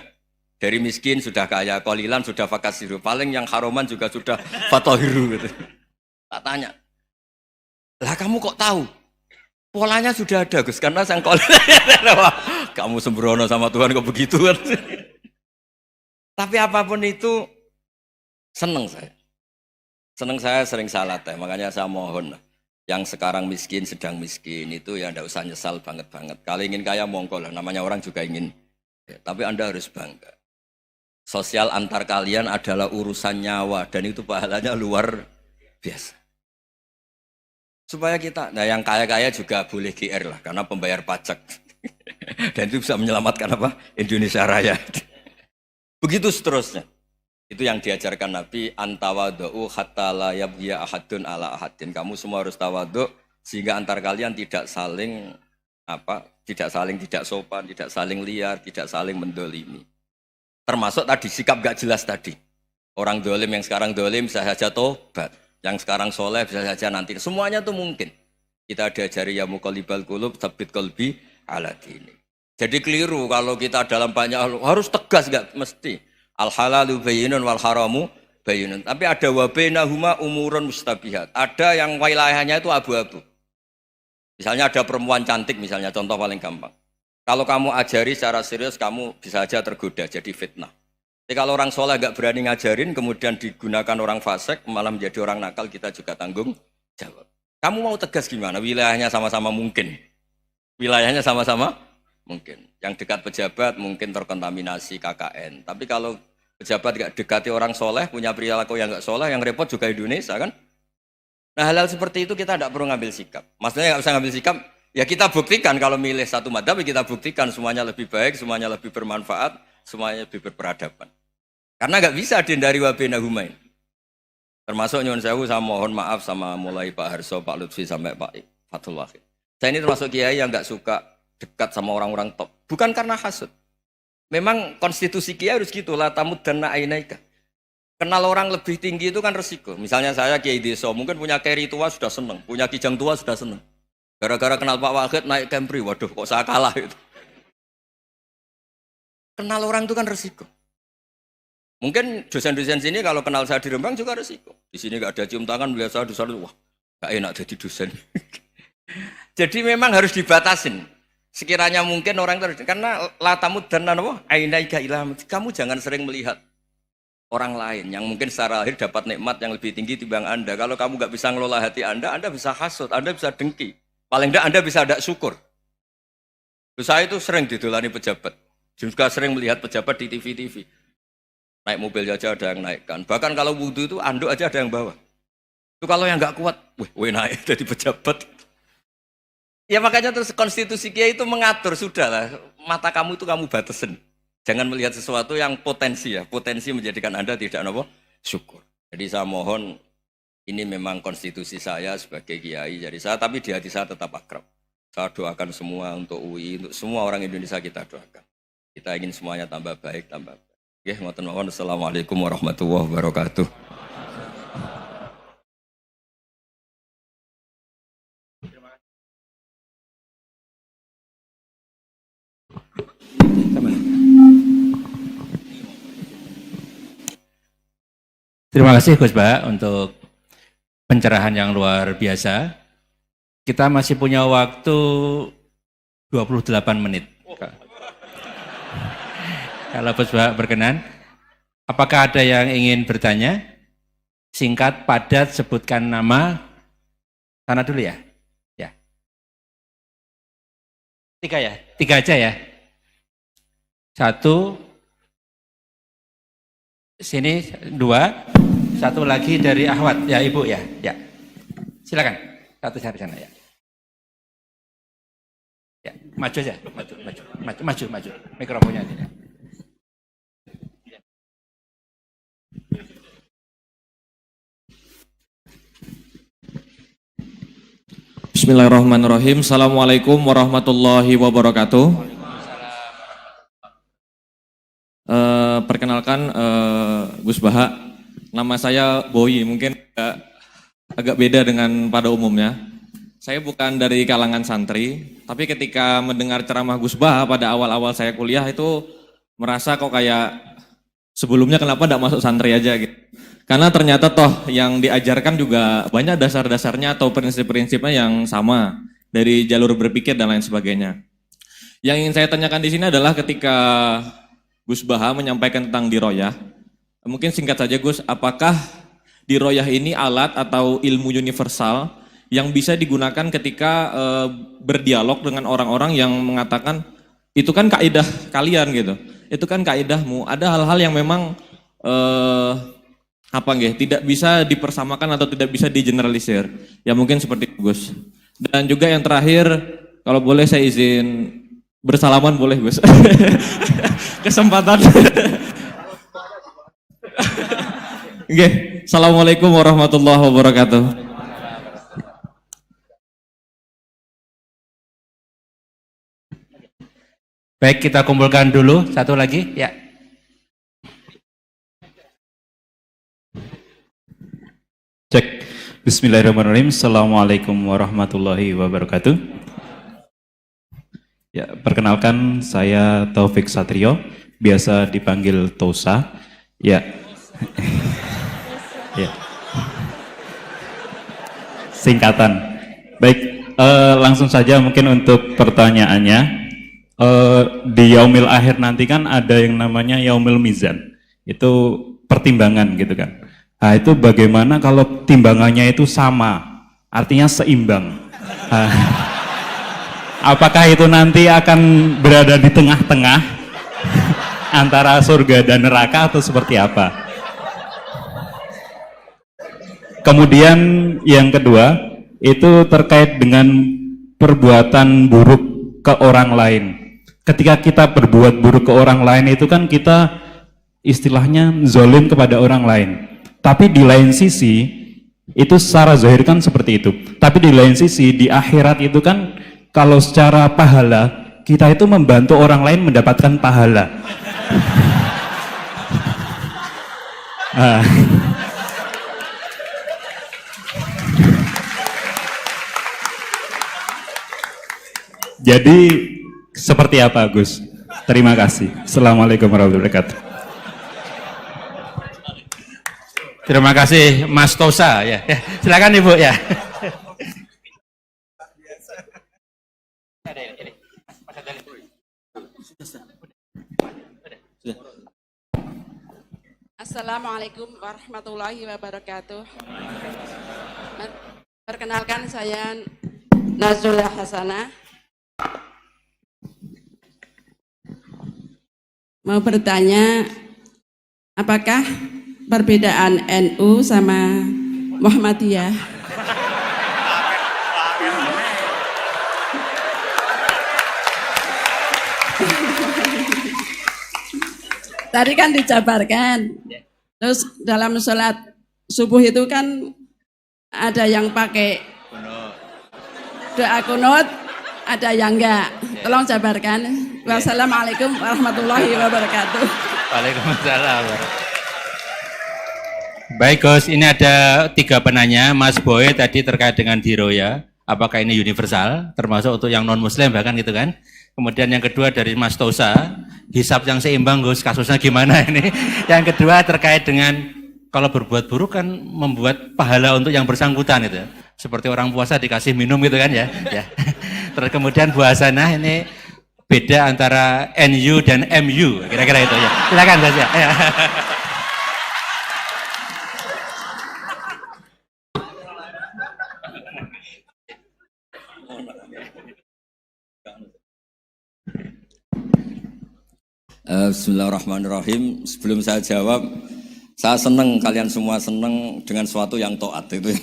dari miskin sudah kaya, qalilan sudah fakasiru, paling yang haroman juga sudah fatohiru gitu. Tak tanya, lah kamu kok tahu? Polanya sudah ada Gus, karena sang qalilan. Kamu sembrono sama Tuhan kok begitu kan? Tapi apapun itu seneng saya. Seneng saya sering salah teh, makanya saya mohon yang sekarang miskin, sedang miskin itu ya ndak usah nyesal banget-banget. Kalau ingin kaya monggo lah, namanya orang juga ingin. Ya, tapi Anda harus bangga. Sosial antar kalian adalah urusan nyawa dan itu pahalanya luar biasa. Supaya kita, nah yang kaya-kaya juga boleh GR lah, karena pembayar pajak. Dan itu bisa menyelamatkan apa? Indonesia Raya. Begitu seterusnya. Itu yang diajarkan Nabi, antawadu'u hatta la yabghiya ahadun ala ahadin. Kamu semua harus tawadhu sehingga antar kalian tidak saling tidak sopan, tidak saling liar, tidak saling mendolimi. Termasuk tadi sikap gak jelas tadi. Orang dolim yang sekarang dolim bisa saja tobat, yang sekarang soleh bisa saja nanti. Semuanya itu mungkin. Kita diajari ya muqallibal qulub tsabbit qalbi ala dini. Jadi keliru kalau kita dalam banyak hal harus tegas, gak mesti. Al halalu bayyinun wal haramu bayyinun. Tapi ada wa bainahuma umurun mustabihat. Ada yang wilayahnya itu abu-abu. Misalnya ada perempuan cantik, misalnya contoh paling gampang. Kalau kamu ajari secara serius, kamu bisa aja tergoda jadi fitnah. Jadi kalau orang soleh gak berani ngajarin, kemudian digunakan orang fasik, malah menjadi orang nakal, kita juga tanggung jawab. Kamu mau tegas gimana? Wilayahnya sama-sama mungkin. Wilayahnya sama-sama mungkin. Yang dekat pejabat mungkin terkontaminasi KKN. Tapi kalau pejabat gak dekati orang soleh, punya perilaku yang gak soleh, yang repot juga Indonesia kan. Nah hal-hal seperti itu kita tidak perlu ngambil sikap. Maksudnya gak usah ngambil sikap, ya kita buktikan kalau milih satu madhab, kita buktikan semuanya lebih baik, semuanya lebih bermanfaat, semuanya lebih berperadaban. Karena gak bisa dihindari wabena humain. Termasuk nyuwun sewu, saya mohon maaf sama mulai Pak Harso, Pak Lutfi sampai Pak Fathul Wahid. Saya ini termasuk kiai yang gak suka dekat sama orang-orang top. Bukan karena hasud. Memang konstitusi kiai harus gitu, la tamuddanna ainaika. Kenal orang lebih tinggi itu kan resiko. Misalnya saya kiai desa, mungkin punya keri tua sudah seneng, punya kijang tua sudah seneng. Gara-gara kenal Pak Wahid naik Kempri, waduh kok saya kalah itu. Kenal orang itu kan resiko. Mungkin dosen-dosen sini kalau kenal saya di Rembang juga resiko. Di sini gak ada cium tangan, melihat saya dosen, wah gak enak jadi dosen. Jadi memang harus dibatasin. Sekiranya mungkin orang terus, karena latamud dan nanawa ainaika ilham. Kamu jangan sering melihat orang lain yang mungkin secara lahir dapat nikmat yang lebih tinggi timbang Anda. Kalau kamu nggak bisa ngelola hati Anda bisa hasut, Anda bisa dengki. Paling tidak Anda bisa ada syukur. Saya itu sering didolani pejabat. Juga sering melihat pejabat di TV-TV. Naik mobil aja ada yang naikkan. Bahkan kalau wudhu itu anduk aja ada yang bawa. Itu kalau yang nggak kuat, weh naik jadi pejabat. Ya makanya terus konstitusi kiai itu mengatur, sudahlah mata kamu itu kamu batasin. Jangan melihat sesuatu yang potensi ya, potensi menjadikan Anda tidak apa? Syukur. Jadi saya mohon, ini memang konstitusi saya sebagai kiai, jadi saya, tapi di hati saya tetap akrab. Saya doakan semua untuk UI, untuk semua orang Indonesia kita doakan. Kita ingin semuanya tambah baik, tambah baik. Oke, ngoten mawon. Assalamualaikum warahmatullahi wabarakatuh. Terima kasih Gus Bah untuk pencerahan yang luar biasa. Kita masih punya waktu 28 menit. Kalau Gus Bah berkenan, apakah ada yang ingin bertanya? Singkat, padat, sebutkan nama. Sana dulu ya. Ya. 3 ya? 3 aja ya. 1, sini 2. Satu lagi dari Ahwat, ya Ibu ya. Ya. Silakan. Satu dari sana ya. Ya, maju aja, maju. Mikrofonnya aja. Bismillahirrahmanirrahim. Assalamualaikum warahmatullahi wabarakatuh. Perkenalkan Gus Baha. Nama saya Boyi, mungkin agak beda dengan pada umumnya. Saya bukan dari kalangan santri, tapi ketika mendengar ceramah Gus Baha pada awal-awal saya kuliah itu merasa kok kayak sebelumnya kenapa tidak masuk santri aja gitu. Karena ternyata toh yang diajarkan juga banyak dasar-dasarnya atau prinsip-prinsipnya yang sama dari jalur berpikir dan lain sebagainya. Yang ingin saya tanyakan di sini adalah ketika Gus Baha menyampaikan tentang diroyah. Mungkin singkat saja Gus, apakah diroyah ini alat atau ilmu universal yang bisa digunakan ketika berdialog dengan orang-orang yang mengatakan itu kan kaidah kalian gitu, itu kan kaidahmu. Ada hal-hal yang memang tidak bisa dipersamakan atau tidak bisa digeneralisir. Ya mungkin seperti itu Gus. Dan juga yang terakhir, kalau boleh saya izin bersalaman boleh Gus. Kesempatan. Oke, Assalamualaikum warahmatullahi wabarakatuh. Baik, kita kumpulkan dulu satu lagi, ya. Cek. Bismillahirrahmanirrahim. Assalamualaikum warahmatullahi wabarakatuh. Ya, perkenalkan saya Taufik Satrio, biasa dipanggil Tosa. Ya. Ya. Singkatan. Baik, langsung saja mungkin untuk pertanyaannya. Di Yaumil Akhir nanti kan ada yang namanya Yaumil Mizan. Itu pertimbangan gitu kan. Nah, itu bagaimana kalau timbangannya itu sama, artinya seimbang. Nah, apakah itu nanti akan berada di tengah-tengah antara surga dan neraka atau seperti apa? Kemudian yang kedua, itu terkait dengan perbuatan buruk ke orang lain. Ketika kita berbuat buruk ke orang lain itu kan kita istilahnya zolim kepada orang lain. Tapi di lain sisi, itu secara zahir kan seperti itu. Tapi di lain sisi, di akhirat itu kan kalau secara pahala, kita itu membantu orang lain mendapatkan pahala. Jadi seperti apa Gus? Terima kasih. Assalamualaikum warahmatullahi wabarakatuh. Terima kasih Mas Tosa ya. Silakan Ibu ya. Assalamualaikum warahmatullahi wabarakatuh. Perkenalkan saya Nazula Hasanah. Mau bertanya, apakah perbedaan NU sama Muhammadiyah? tadi kan dijabarkan. Terus dalam sholat subuh itu kan ada yang pakai doa kunut, ada yang enggak. Tolong jabarkan. Wassalamualaikum warahmatullahi wabarakatuh. Waalaikumsalam. Baik Gus, ini ada 3 penanya. Mas Boy tadi terkait dengan diroya, apakah ini universal, termasuk untuk yang non-muslim bahkan gitu kan. Kemudian yang kedua dari Mas Tosa, hisab yang seimbang Gus, kasusnya gimana ini. Yang kedua terkait dengan kalau berbuat buruk kan membuat pahala untuk yang bersangkutan itu. Seperti orang puasa dikasih minum gitu kan ya. Ya. Terus kemudian Bu Hasanah ini beda antara NU dan MU, kira-kira itu ya. Silakan Gus ya. Ya. Bismillahirrahmanirrahim. Sebelum saya jawab, saya senang kalian semua senang dengan sesuatu yang taat itu.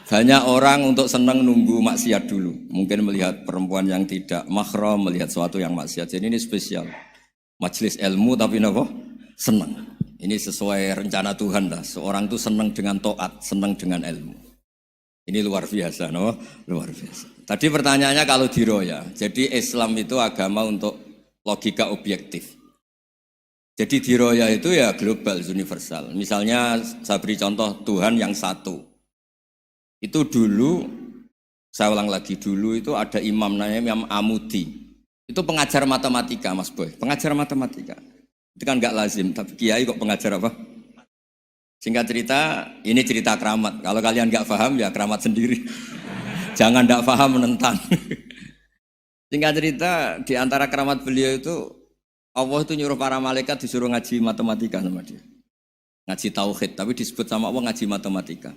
Banyak orang untuk senang nunggu maksiat dulu. Mungkin melihat perempuan yang tidak mahram, melihat sesuatu yang maksiat. Jadi ini spesial. Majelis ilmu tapi apa? Senang. Ini sesuai rencana Tuhan lah. Seorang itu senang dengan taat, senang dengan ilmu. Ini luar biasa, no? Luar biasa. Tadi pertanyaannya kalau diroya. Jadi Islam itu agama untuk logika objektif. Jadi diroya itu ya global, universal. Misalnya saya beri contoh Tuhan yang satu. Itu dulu, saya ulang lagi dulu itu ada imam namanya Imam Amudi. Itu pengajar matematika Mas Boy, pengajar matematika. Itu kan enggak lazim, tapi kiai kok pengajar apa? Singkat cerita, ini cerita keramat. Kalau kalian enggak paham ya keramat sendiri. Jangan enggak paham menentang. Singkat cerita, di antara keramat beliau itu Allah itu nyuruh para malaikat disuruh ngaji matematika sama dia. Ngaji tauhid, tapi disebut sama Allah ngaji matematika.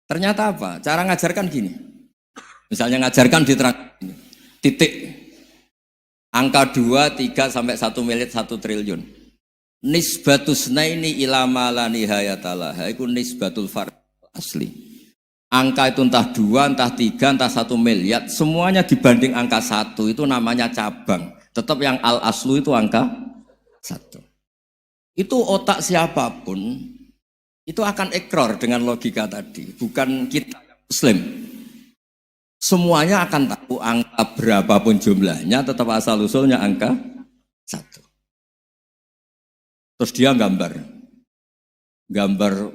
Ternyata apa? Cara ngajarkan gini. Misalnya ngajarkan diterang gini. Titik. Angka 2, 3 sampai 1 miliar 1 triliun. Nisbatusnaini ila ma la nihayatalah. Itu nisbatul fard asli. Angka itu entah 2, entah 3, entah 1 miliar. Semuanya dibanding angka 1 itu namanya cabang. Tetap yang al-aslu itu angka 1. Itu otak siapapun itu akan ikrar dengan logika tadi. Bukan kita Muslim. Semuanya akan tahu angka berapapun jumlahnya, tetap asal usulnya angka 1. Terus dia gambar,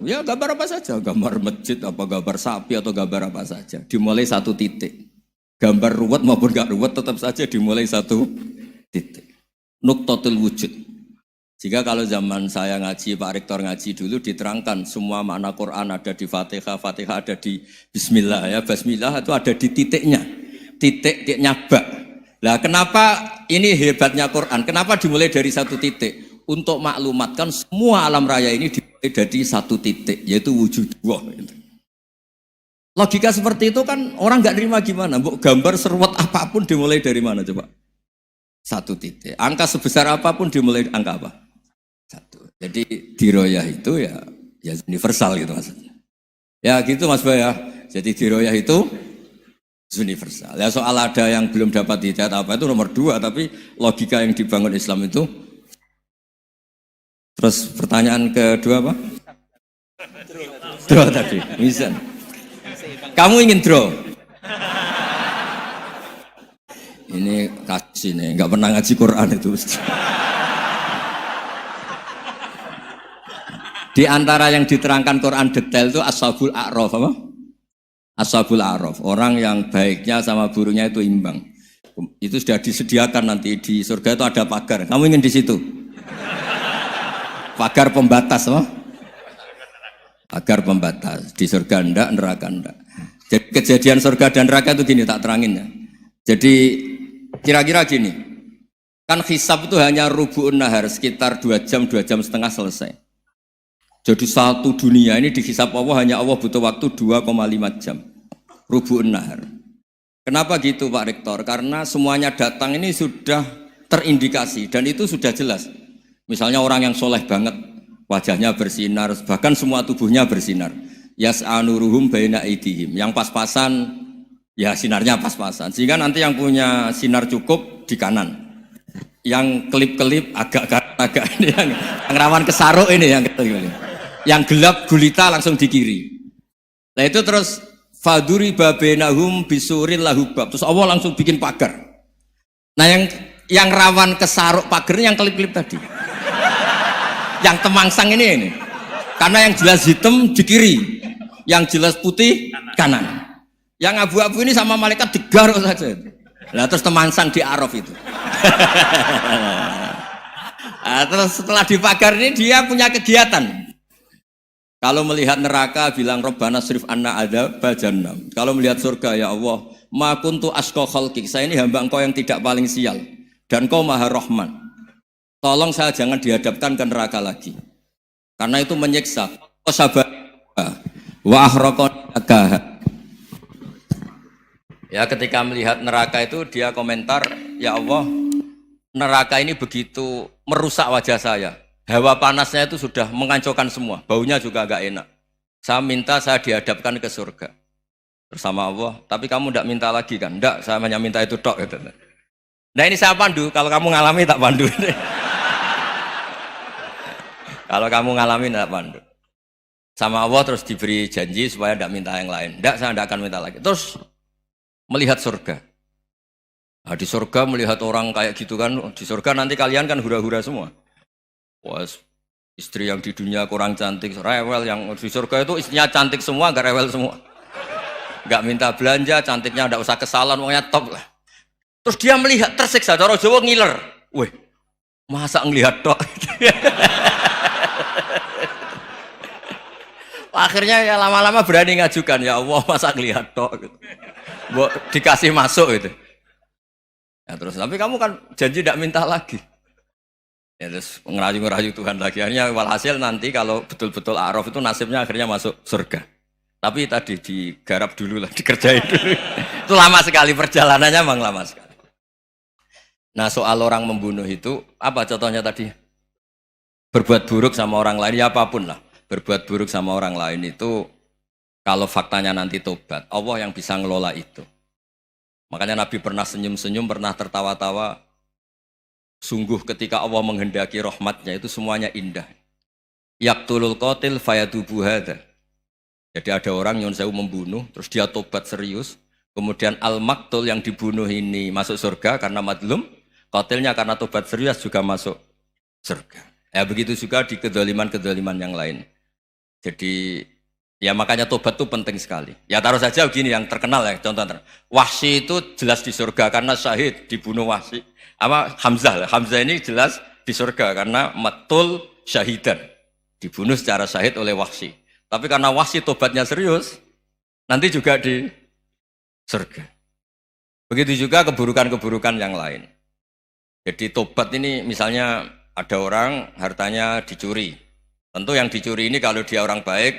ya gambar apa saja, gambar masjid, apa gambar sapi atau gambar apa saja. Dimulai 1 titik. Gambar ruwet maupun gak ruwet tetap saja dimulai 1 titik. Nuktotul wujud. Jika kalau zaman saya ngaji, Pak Rektor ngaji dulu diterangkan semua makna Quran ada di Fatihah, Fatihah ada di Bismillah ya, Bismillah itu ada di titiknya, titiknya bak. Lah kenapa ini hebatnya Quran? Kenapa dimulai dari 1 titik? Untuk maklumatkan semua alam raya ini dimulai dari 1 titik, yaitu wujudullah. Logika seperti itu kan orang nggak terima gimana? Gambar seruat apapun dimulai dari mana coba? 1 titik. Angka sebesar apapun dimulai angka apa? 1. Jadi diroyah itu ya universal gitu maksudnya. Ya gitu Mas Bay ya. Jadi diroyah itu universal. Ya soal ada yang belum dapat hidayat apa itu nomor 2, tapi logika yang dibangun Islam itu. Terus pertanyaan kedua apa? Draw tadi. Bisa. Kamu ingin draw? Ini kasih nih, nggak pernah ngaji Quran itu. Di antara yang diterangkan Quran detail itu Ashabul A'raf apa? Ashabul A'raf, orang yang baiknya sama buruknya itu imbang. Itu sudah disediakan nanti di surga itu ada pagar. Kamu ingin di situ? Pagar pembatas apa? Pagar pembatas. Di surga enggak, neraka enggak. Jadi kejadian surga dan neraka itu gini, tak terangin ya. Jadi kira-kira gini, kan hisab itu hanya rubu'un nahar, sekitar 2 jam, 2 jam setengah selesai. Jadi satu dunia ini dihisab Allah, hanya Allah butuh waktu 2,5 jam. Rubu'un nahar. Kenapa gitu Pak Rektor? Karena semuanya datang ini sudah terindikasi dan itu sudah jelas. Misalnya orang yang soleh banget, wajahnya bersinar, bahkan semua tubuhnya bersinar. Yas'anuruhum baina aidihim. Yang pas-pasan, ya sinarnya pas-pasan. Sehingga nanti yang punya sinar cukup di kanan. Yang kelip-kelip agak ini yang rawan kesaruk ini yang gelap gulita langsung di kiri. Nah itu terus faduri babenahum bisuril lahubab. Terus Allah langsung bikin pagar. Nah yang rawan kesaruk pagarnya yang kelip-kelip tadi. Yang temangsang ini. Karena yang jelas hitam di kiri, yang jelas putih kanan. Yang abu-abu ini sama malaikat digaruk saja. Nah terus temangsang di Araf itu. Nah, terus setelah dipagar ini dia punya kegiatan. Kalau melihat neraka bilang Rabbana srif anna adzaba jahannam. Kalau melihat surga ya Allah, ma kuntu asqa khalqik. Saya ini hamba Engkau yang tidak paling sial dan Engkau Maha Rahman. Tolong saya jangan dihadapkan ke neraka lagi. Karena itu menyiksa. Sabar wa ahraqaka. Ya ketika melihat neraka itu dia komentar, ya Allah, neraka ini begitu merusak wajah saya. Hawa panasnya itu sudah menghancurkan semua, baunya juga agak enak. Saya minta saya dihadapkan ke surga bersama Allah. Tapi kamu tidak minta lagi kan? Tidak, saya hanya minta itu tok. Gitu. Nah ini saya pandu, kalau kamu ngalami tak pandu. Kalau kamu ngalami tak pandu. Sama Allah terus diberi janji supaya tidak minta yang lain. Tidak, saya tidak akan minta lagi. Terus melihat surga. Nah, di surga melihat orang kayak gitu kan, di surga nanti kalian kan hura-hura semua. Wah, istri yang di dunia kurang cantik, rewel, yang di surga itu istrinya cantik semua, gak rewel semua. Gak minta belanja, cantiknya gak usah kesalahan, pokoknya top lah. Terus dia melihat tersiksa, cara Jawa ngiler. Wih, masa ngelihat tok? Akhirnya ya lama-lama berani ngajukan, ya Allah masa ngelihat tok? Gitu. Dikasih masuk gitu. Ya terus, tapi kamu kan janji tidak minta lagi. Ya terus ngerayu-ngerayu Tuhan lagi. Akhirnya walhasil nanti kalau betul-betul A'raf itu nasibnya akhirnya masuk surga. Tapi tadi digarap dulu lah, dikerjain dulu. Itu lama sekali perjalanannya, memang lama sekali. Nah soal orang membunuh itu, apa contohnya tadi? Berbuat buruk sama orang lain, ya apapun lah. Berbuat buruk sama orang lain itu, kalau faktanya nanti tobat, Allah yang bisa ngelola itu. Makanya Nabi pernah senyum-senyum, pernah tertawa-tawa. Sungguh ketika Allah menghendaki rahmatnya itu semuanya indah. Yaqtulul qatil fayatubu hadza. Jadi ada orang yang saya membunuh, terus dia tobat serius. Kemudian al-maktul yang dibunuh ini masuk surga karena madlum. Qatilnya karena tobat serius juga masuk surga. Ya begitu juga di kedoliman-kedoliman yang lain. Jadi ya makanya tobat itu penting sekali. Ya taruh saja begini yang terkenal ya, contoh Wahsy itu jelas di surga karena syahid dibunuh Wahsy. Apa Hamzah? Hamzah ini jelas di surga karena matul syahidan, dibunuh secara syahid oleh Wahsy. Tapi karena Wahsy tobatnya serius, nanti juga di surga. Begitu juga keburukan-keburukan yang lain. Jadi tobat ini misalnya ada orang hartanya dicuri. Tentu yang dicuri ini kalau dia orang baik,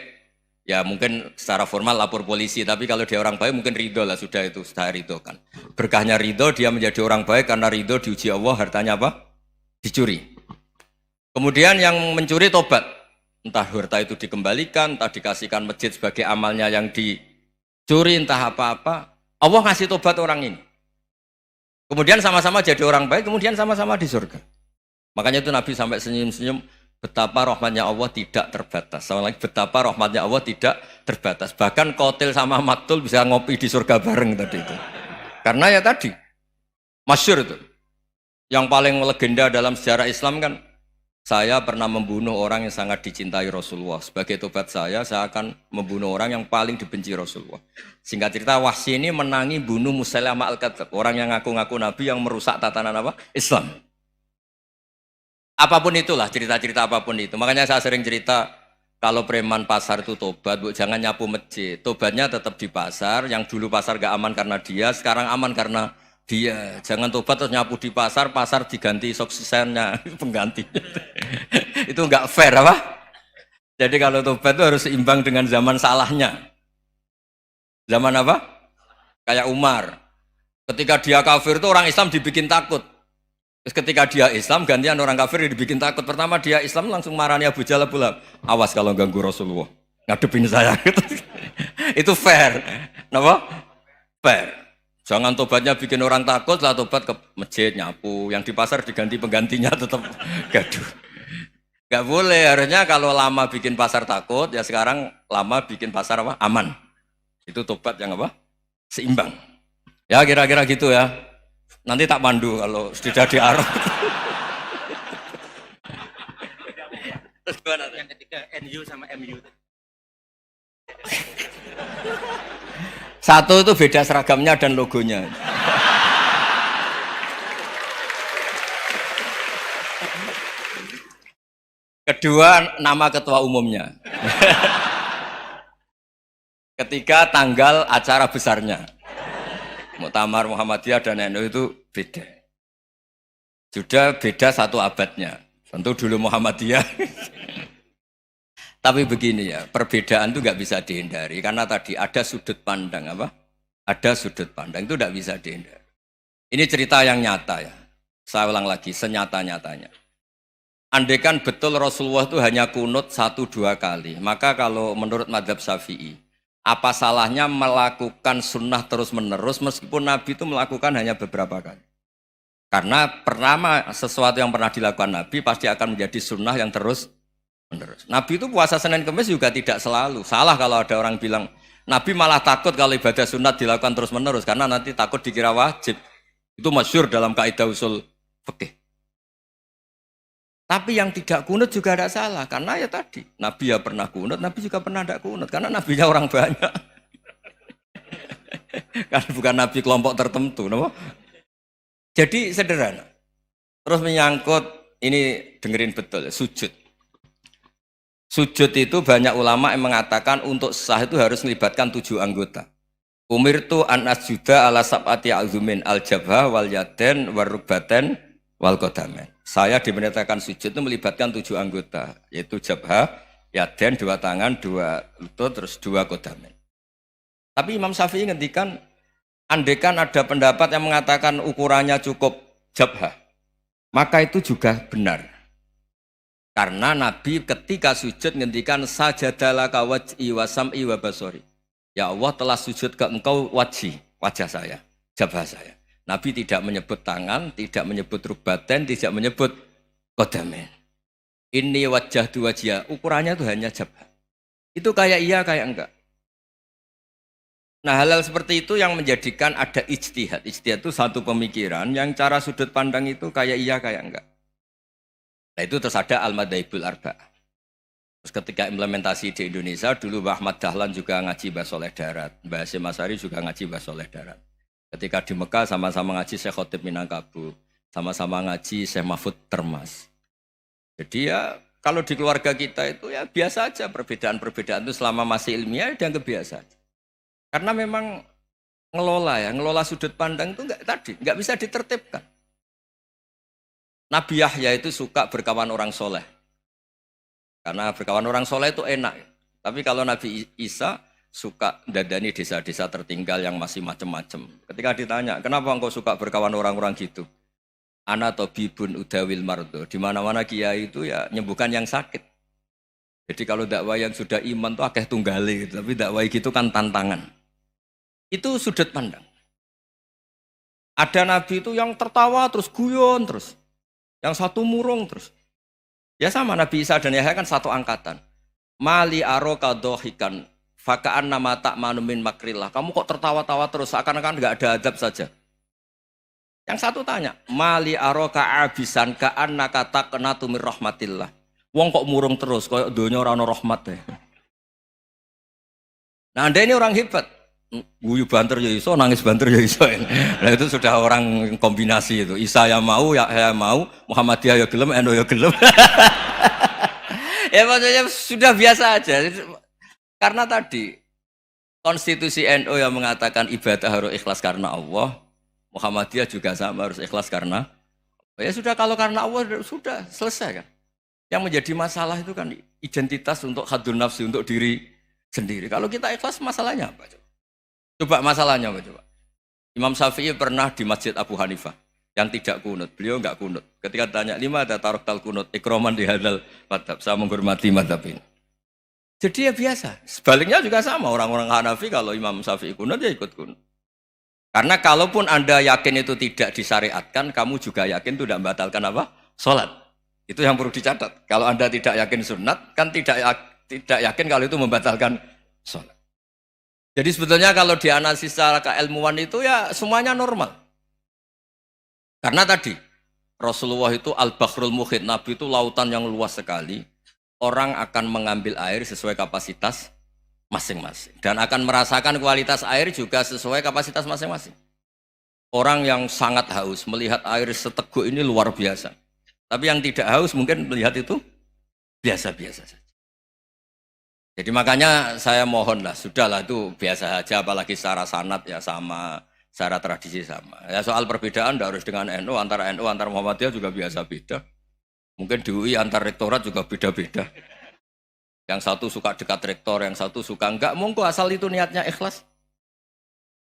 ya mungkin secara formal lapor polisi, tapi kalau dia orang baik mungkin ridho lah, sudah itu, sudah ridho kan. Berkahnya ridho, dia menjadi orang baik karena ridho diuji Allah, hartanya apa? Dicuri. Kemudian yang mencuri tobat, entah harta itu dikembalikan, entah dikasihkan masjid sebagai amalnya yang dicuri, entah apa-apa. Allah ngasih tobat orang ini. Kemudian sama-sama jadi orang baik, kemudian sama-sama di surga. Makanya itu Nabi sampai senyum-senyum, betapa rahmatnya Allah tidak terbatas. Sama lagi, betapa rahmatnya Allah tidak terbatas. Bahkan qatil sama maktul bisa ngopi di surga bareng tadi itu. Karena ya tadi, masyhur itu. Yang paling legenda dalam sejarah Islam kan, saya pernah membunuh orang yang sangat dicintai Rasulullah. Sebagai tobat saya akan membunuh orang yang paling dibenci Rasulullah. Singkat cerita, Wahsy ini menangi bunuh Musailamah al-Kadzdzab, orang yang ngaku-ngaku Nabi yang merusak tatanan apa? Islam. Apapun itulah, cerita-cerita apapun itu. Makanya saya sering cerita, kalau preman pasar itu tobat, bu, jangan nyapu masjid. Tobatnya tetap di pasar, yang dulu pasar gak aman karena dia, sekarang aman karena dia. Jangan tobat terus nyapu di pasar, pasar diganti soksisennya, pengganti. Itu gak fair apa? Jadi kalau tobat itu harus seimbang dengan zaman salahnya. Zaman apa? Kayak Umar. Ketika dia kafir itu orang Islam dibikin takut. Terus ketika dia Islam, gantian orang kafir dibikin takut. Pertama dia Islam langsung marahnya Abu Jahal, awas kalau ganggu Rasulullah, ngadepin saya. Itu fair. Kenapa? Fair. Jangan tobatnya bikin orang takut, lah tobat ke masjid nyapu, yang di pasar diganti penggantinya tetap gaduh. Gak boleh, harusnya kalau lama bikin pasar takut, ya sekarang lama bikin pasar apa? Aman. Itu tobat yang apa? Seimbang. Ya kira-kira gitu ya. Nanti tak pandu kalau sudah di arah. Yang ketiga NU sama MU. Satu itu beda seragamnya dan logonya. Kedua, nama ketua umumnya. Ketiga, tanggal acara besarnya. Muktamar Muhammadiyah dan NU itu beda. Sudah beda 1 abadnya. Tentu dulu Muhammadiyah. Tapi begini ya, perbedaan itu nggak bisa dihindari. Karena tadi ada sudut pandang apa? Ada sudut pandang, itu nggak bisa dihindari. Ini cerita yang nyata ya. Saya ulang lagi, senyata-nyatanya. Andaikan betul Rasulullah itu hanya kunut 1-2 kali, maka kalau menurut madhab Syafi'i, apa salahnya melakukan sunnah terus-menerus meskipun Nabi itu melakukan hanya beberapa kali? Karena pertama sesuatu yang pernah dilakukan Nabi pasti akan menjadi sunnah yang terus-menerus. Nabi itu puasa Senin Kamis juga tidak selalu. Salah kalau ada orang bilang, Nabi malah takut kalau ibadah sunat dilakukan terus-menerus karena nanti takut dikira wajib. Itu masyhur dalam kaidah usul fikih. Tapi yang tidak kunut juga tidak salah, karena ya tadi, Nabi ya pernah kunut, Nabi juga pernah tidak kunut, karena Nabinya orang banyak. Kan bukan Nabi kelompok tertentu, no? Jadi sederhana. Terus menyangkut, ini dengerin betul, sujud. Sujud itu banyak ulama yang mengatakan untuk sah itu harus melibatkan 7 anggota. Umirtu an asjuda ala sab'ati azumin al-jabha wal yaden warrubaten wal qadamen. Saya diperintahkan sujud itu melibatkan 7 anggota, yaitu jabha, yaden, 2 tangan, 2 lutut, terus 2 qadamen. Tapi Imam Syafi'i ngendikan, andaikan ada pendapat yang mengatakan ukurannya cukup jabha, maka itu juga benar. Karena Nabi ketika sujud ngendikan sajadalaka waj'i wa sam'i wa basori. Ya Allah telah sujud ke engkau wajah saya, jabha saya. Nabi tidak menyebut tangan, tidak menyebut rubaten, tidak menyebut qadamen. Ini wajah dua wajah, ukurannya itu hanya jabha. Itu kayak iya, kayak enggak. Nah hal-hal seperti itu yang menjadikan ada ijtihad. Ijtihad itu satu pemikiran yang cara sudut pandang itu kayak iya, kayak enggak. Nah itu terus ada al-madhaibul arba'ah. Terus ketika implementasi di Indonesia, dulu Mbah Ahmad Dahlan juga ngaji Mbah Soleh Darat. Mbah Hasyim Asy'ari juga ngaji Mbah Soleh Darat. Ketika di Mekah sama-sama ngaji Syekh Khotib Minangkabau, sama-sama ngaji Syekh Mahfud Termas. Jadi ya kalau di keluarga kita itu ya biasa aja perbedaan-perbedaan itu selama masih ilmiah dianggap biasa. Karena memang ngelola sudut pandang itu nggak bisa ditertibkan. Nabi Yahya itu suka berkawan orang soleh. Karena berkawan orang soleh itu enak. Tapi kalau Nabi Isa suka dadani desa-desa tertinggal yang masih macam-macam. Ketika ditanya, kenapa engkau suka berkawan orang-orang gitu? Ana tabibun udawil mardo. Di mana-mana kiai itu ya nyembuhkan yang sakit. Jadi kalau dakwah yang sudah iman tuh akeh tunggali gitu. Tapi dakwah gitu kan tantangan. Itu sudut pandang. Ada nabi itu yang tertawa terus guyon terus. Yang satu murung terus. Ya sama Nabi Isa dan Yahya kan satu angkatan. Mali aroka dohikan fakaan nama tak manumin makrillah. Kamu kok tertawa-tawa terus, seakan-akan nggak ada adab saja. Yang satu tanya, mali aroka abisan kaan nakata kenatumir rahmatillah. Wong kok murung terus, kayak dunia orang rahmat deh. Nah anda ini orang hebat, guyu banter ya iso, nangis banter ya iso. Nah itu sudah orang kombinasi itu. Isa ya mau, ya mau, Muhammadiyah ya gelem, NU ya gelem. Ya maksudnya sudah biasa aja. Karena tadi konstitusi NU yang mengatakan ibadah harus ikhlas karena Allah, Muhammadiyah juga sama harus ikhlas karena ya sudah kalau karena Allah sudah selesai kan. Yang menjadi masalah itu kan identitas untuk hadun nafsi untuk diri sendiri. Kalau kita ikhlas masalahnya apa? Coba masalahnya apa coba? Imam Syafi'i pernah di Masjid Abu Hanifah yang tidak kunut. Beliau enggak kunut. Ketika ditanya 5 ada tarok tal kunut, ikroman di hadal madhab. Saya menghormati madhab ini. Jadi ya biasa. Sebaliknya juga sama. Orang-orang Hanafi kalau Imam Syafi'i kunut ya ikut kunut. Karena kalaupun Anda yakin itu tidak disyariatkan, kamu juga yakin itu tidak membatalkan apa? Sholat. Itu yang perlu dicatat. Kalau Anda tidak yakin sunat, kan tidak yakin kalau itu membatalkan sholat. Jadi sebetulnya kalau dianalisis secara keilmuan itu ya semuanya normal. Karena tadi Rasulullah itu al-bahrul muhit, Nabi itu lautan yang luas sekali. Orang akan mengambil air sesuai kapasitas masing-masing. Dan akan merasakan kualitas air juga sesuai kapasitas masing-masing. Orang yang sangat haus melihat air seteguk ini luar biasa. Tapi yang tidak haus mungkin melihat itu biasa-biasa saja. Jadi makanya saya mohonlah, sudahlah itu biasa saja, apalagi secara sanad ya sama, secara tradisi sama. Ya soal perbedaan tidak harus dengan NU, antara Muhammadiyah juga biasa beda. Mungkin di UI antar rektorat juga beda-beda. Yang satu suka dekat rektor, yang satu suka enggak, monggo asal itu niatnya ikhlas.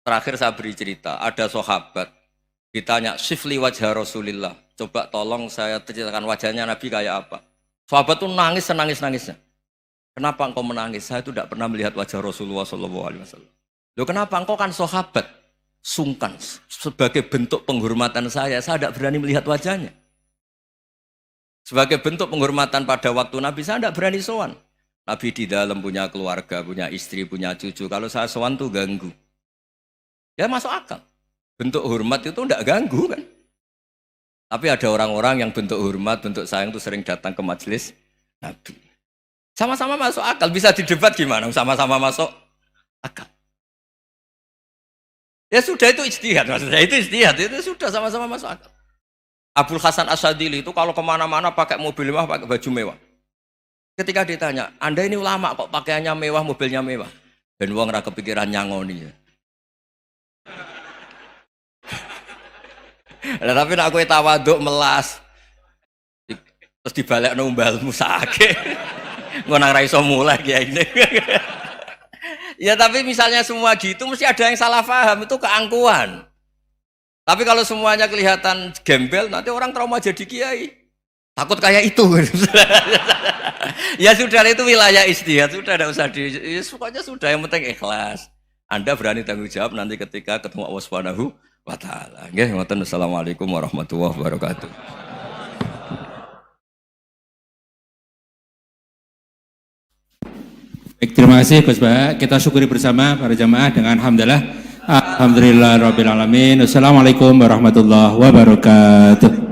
Terakhir saya beri cerita, ada sahabat ditanya, "Sifli wajah Rasulillah." Coba tolong saya ceritakan wajahnya Nabi kayak apa. Sahabat itu nangis senangis-nangisnya. Kenapa engkau menangis? Saya itu tidak pernah melihat wajah Rasulullah SAW. Loh kenapa? Engkau kan sahabat. Sungkan. Sebagai bentuk penghormatan saya tidak berani melihat wajahnya. Sebagai bentuk penghormatan pada waktu Nabi, saya tidak berani sowan. Nabi di dalam punya keluarga, punya istri, punya cucu. Kalau saya sowan tuh ganggu. Ya masuk akal. Bentuk hormat itu tidak ganggu kan. Tapi ada orang-orang yang bentuk hormat, bentuk sayang itu sering datang ke majelis Nabi. Sama-sama masuk akal, bisa didebat gimana? Sama-sama masuk akal. Ya sudah itu ijtihad, maksudnya itu ijtihad, itu sudah sama-sama masuk akal. Abul Hasan Asyadili itu kalau kemana-mana pakai mobil mewah, pakai baju mewah. Ketika ditanya, Anda ini ulama kok pakaiannya mewah, mobilnya mewah? Dan wong ra kepikiran nyangoni ya. Nah, tapi nak kowe tawaduk melas, terus dibalik numbalmu sakit. Ngonang ra iso mulai kayak gini. Ya tapi misalnya semua gitu mesti ada yang salah paham, itu keangkuhan. Tapi kalau semuanya kelihatan gembel, nanti orang trauma jadi kiai. Takut kayak itu. Ya sudah, itu wilayah ijtihad, sudah tidak usah ya, pokoknya sudah, yang penting ikhlas. Anda berani tanggung jawab nanti ketika ketemu Allah Subhanahu wa taala. Nggih, ngoten. Assalamualaikum warahmatullahi wabarakatuh. Baik, terima kasih Gus Bah. Kita syukuri bersama para jamaah dengan hamdalah. Alhamdulillahirabbil alamin. Wassalamualaikum warahmatullahi wabarakatuh.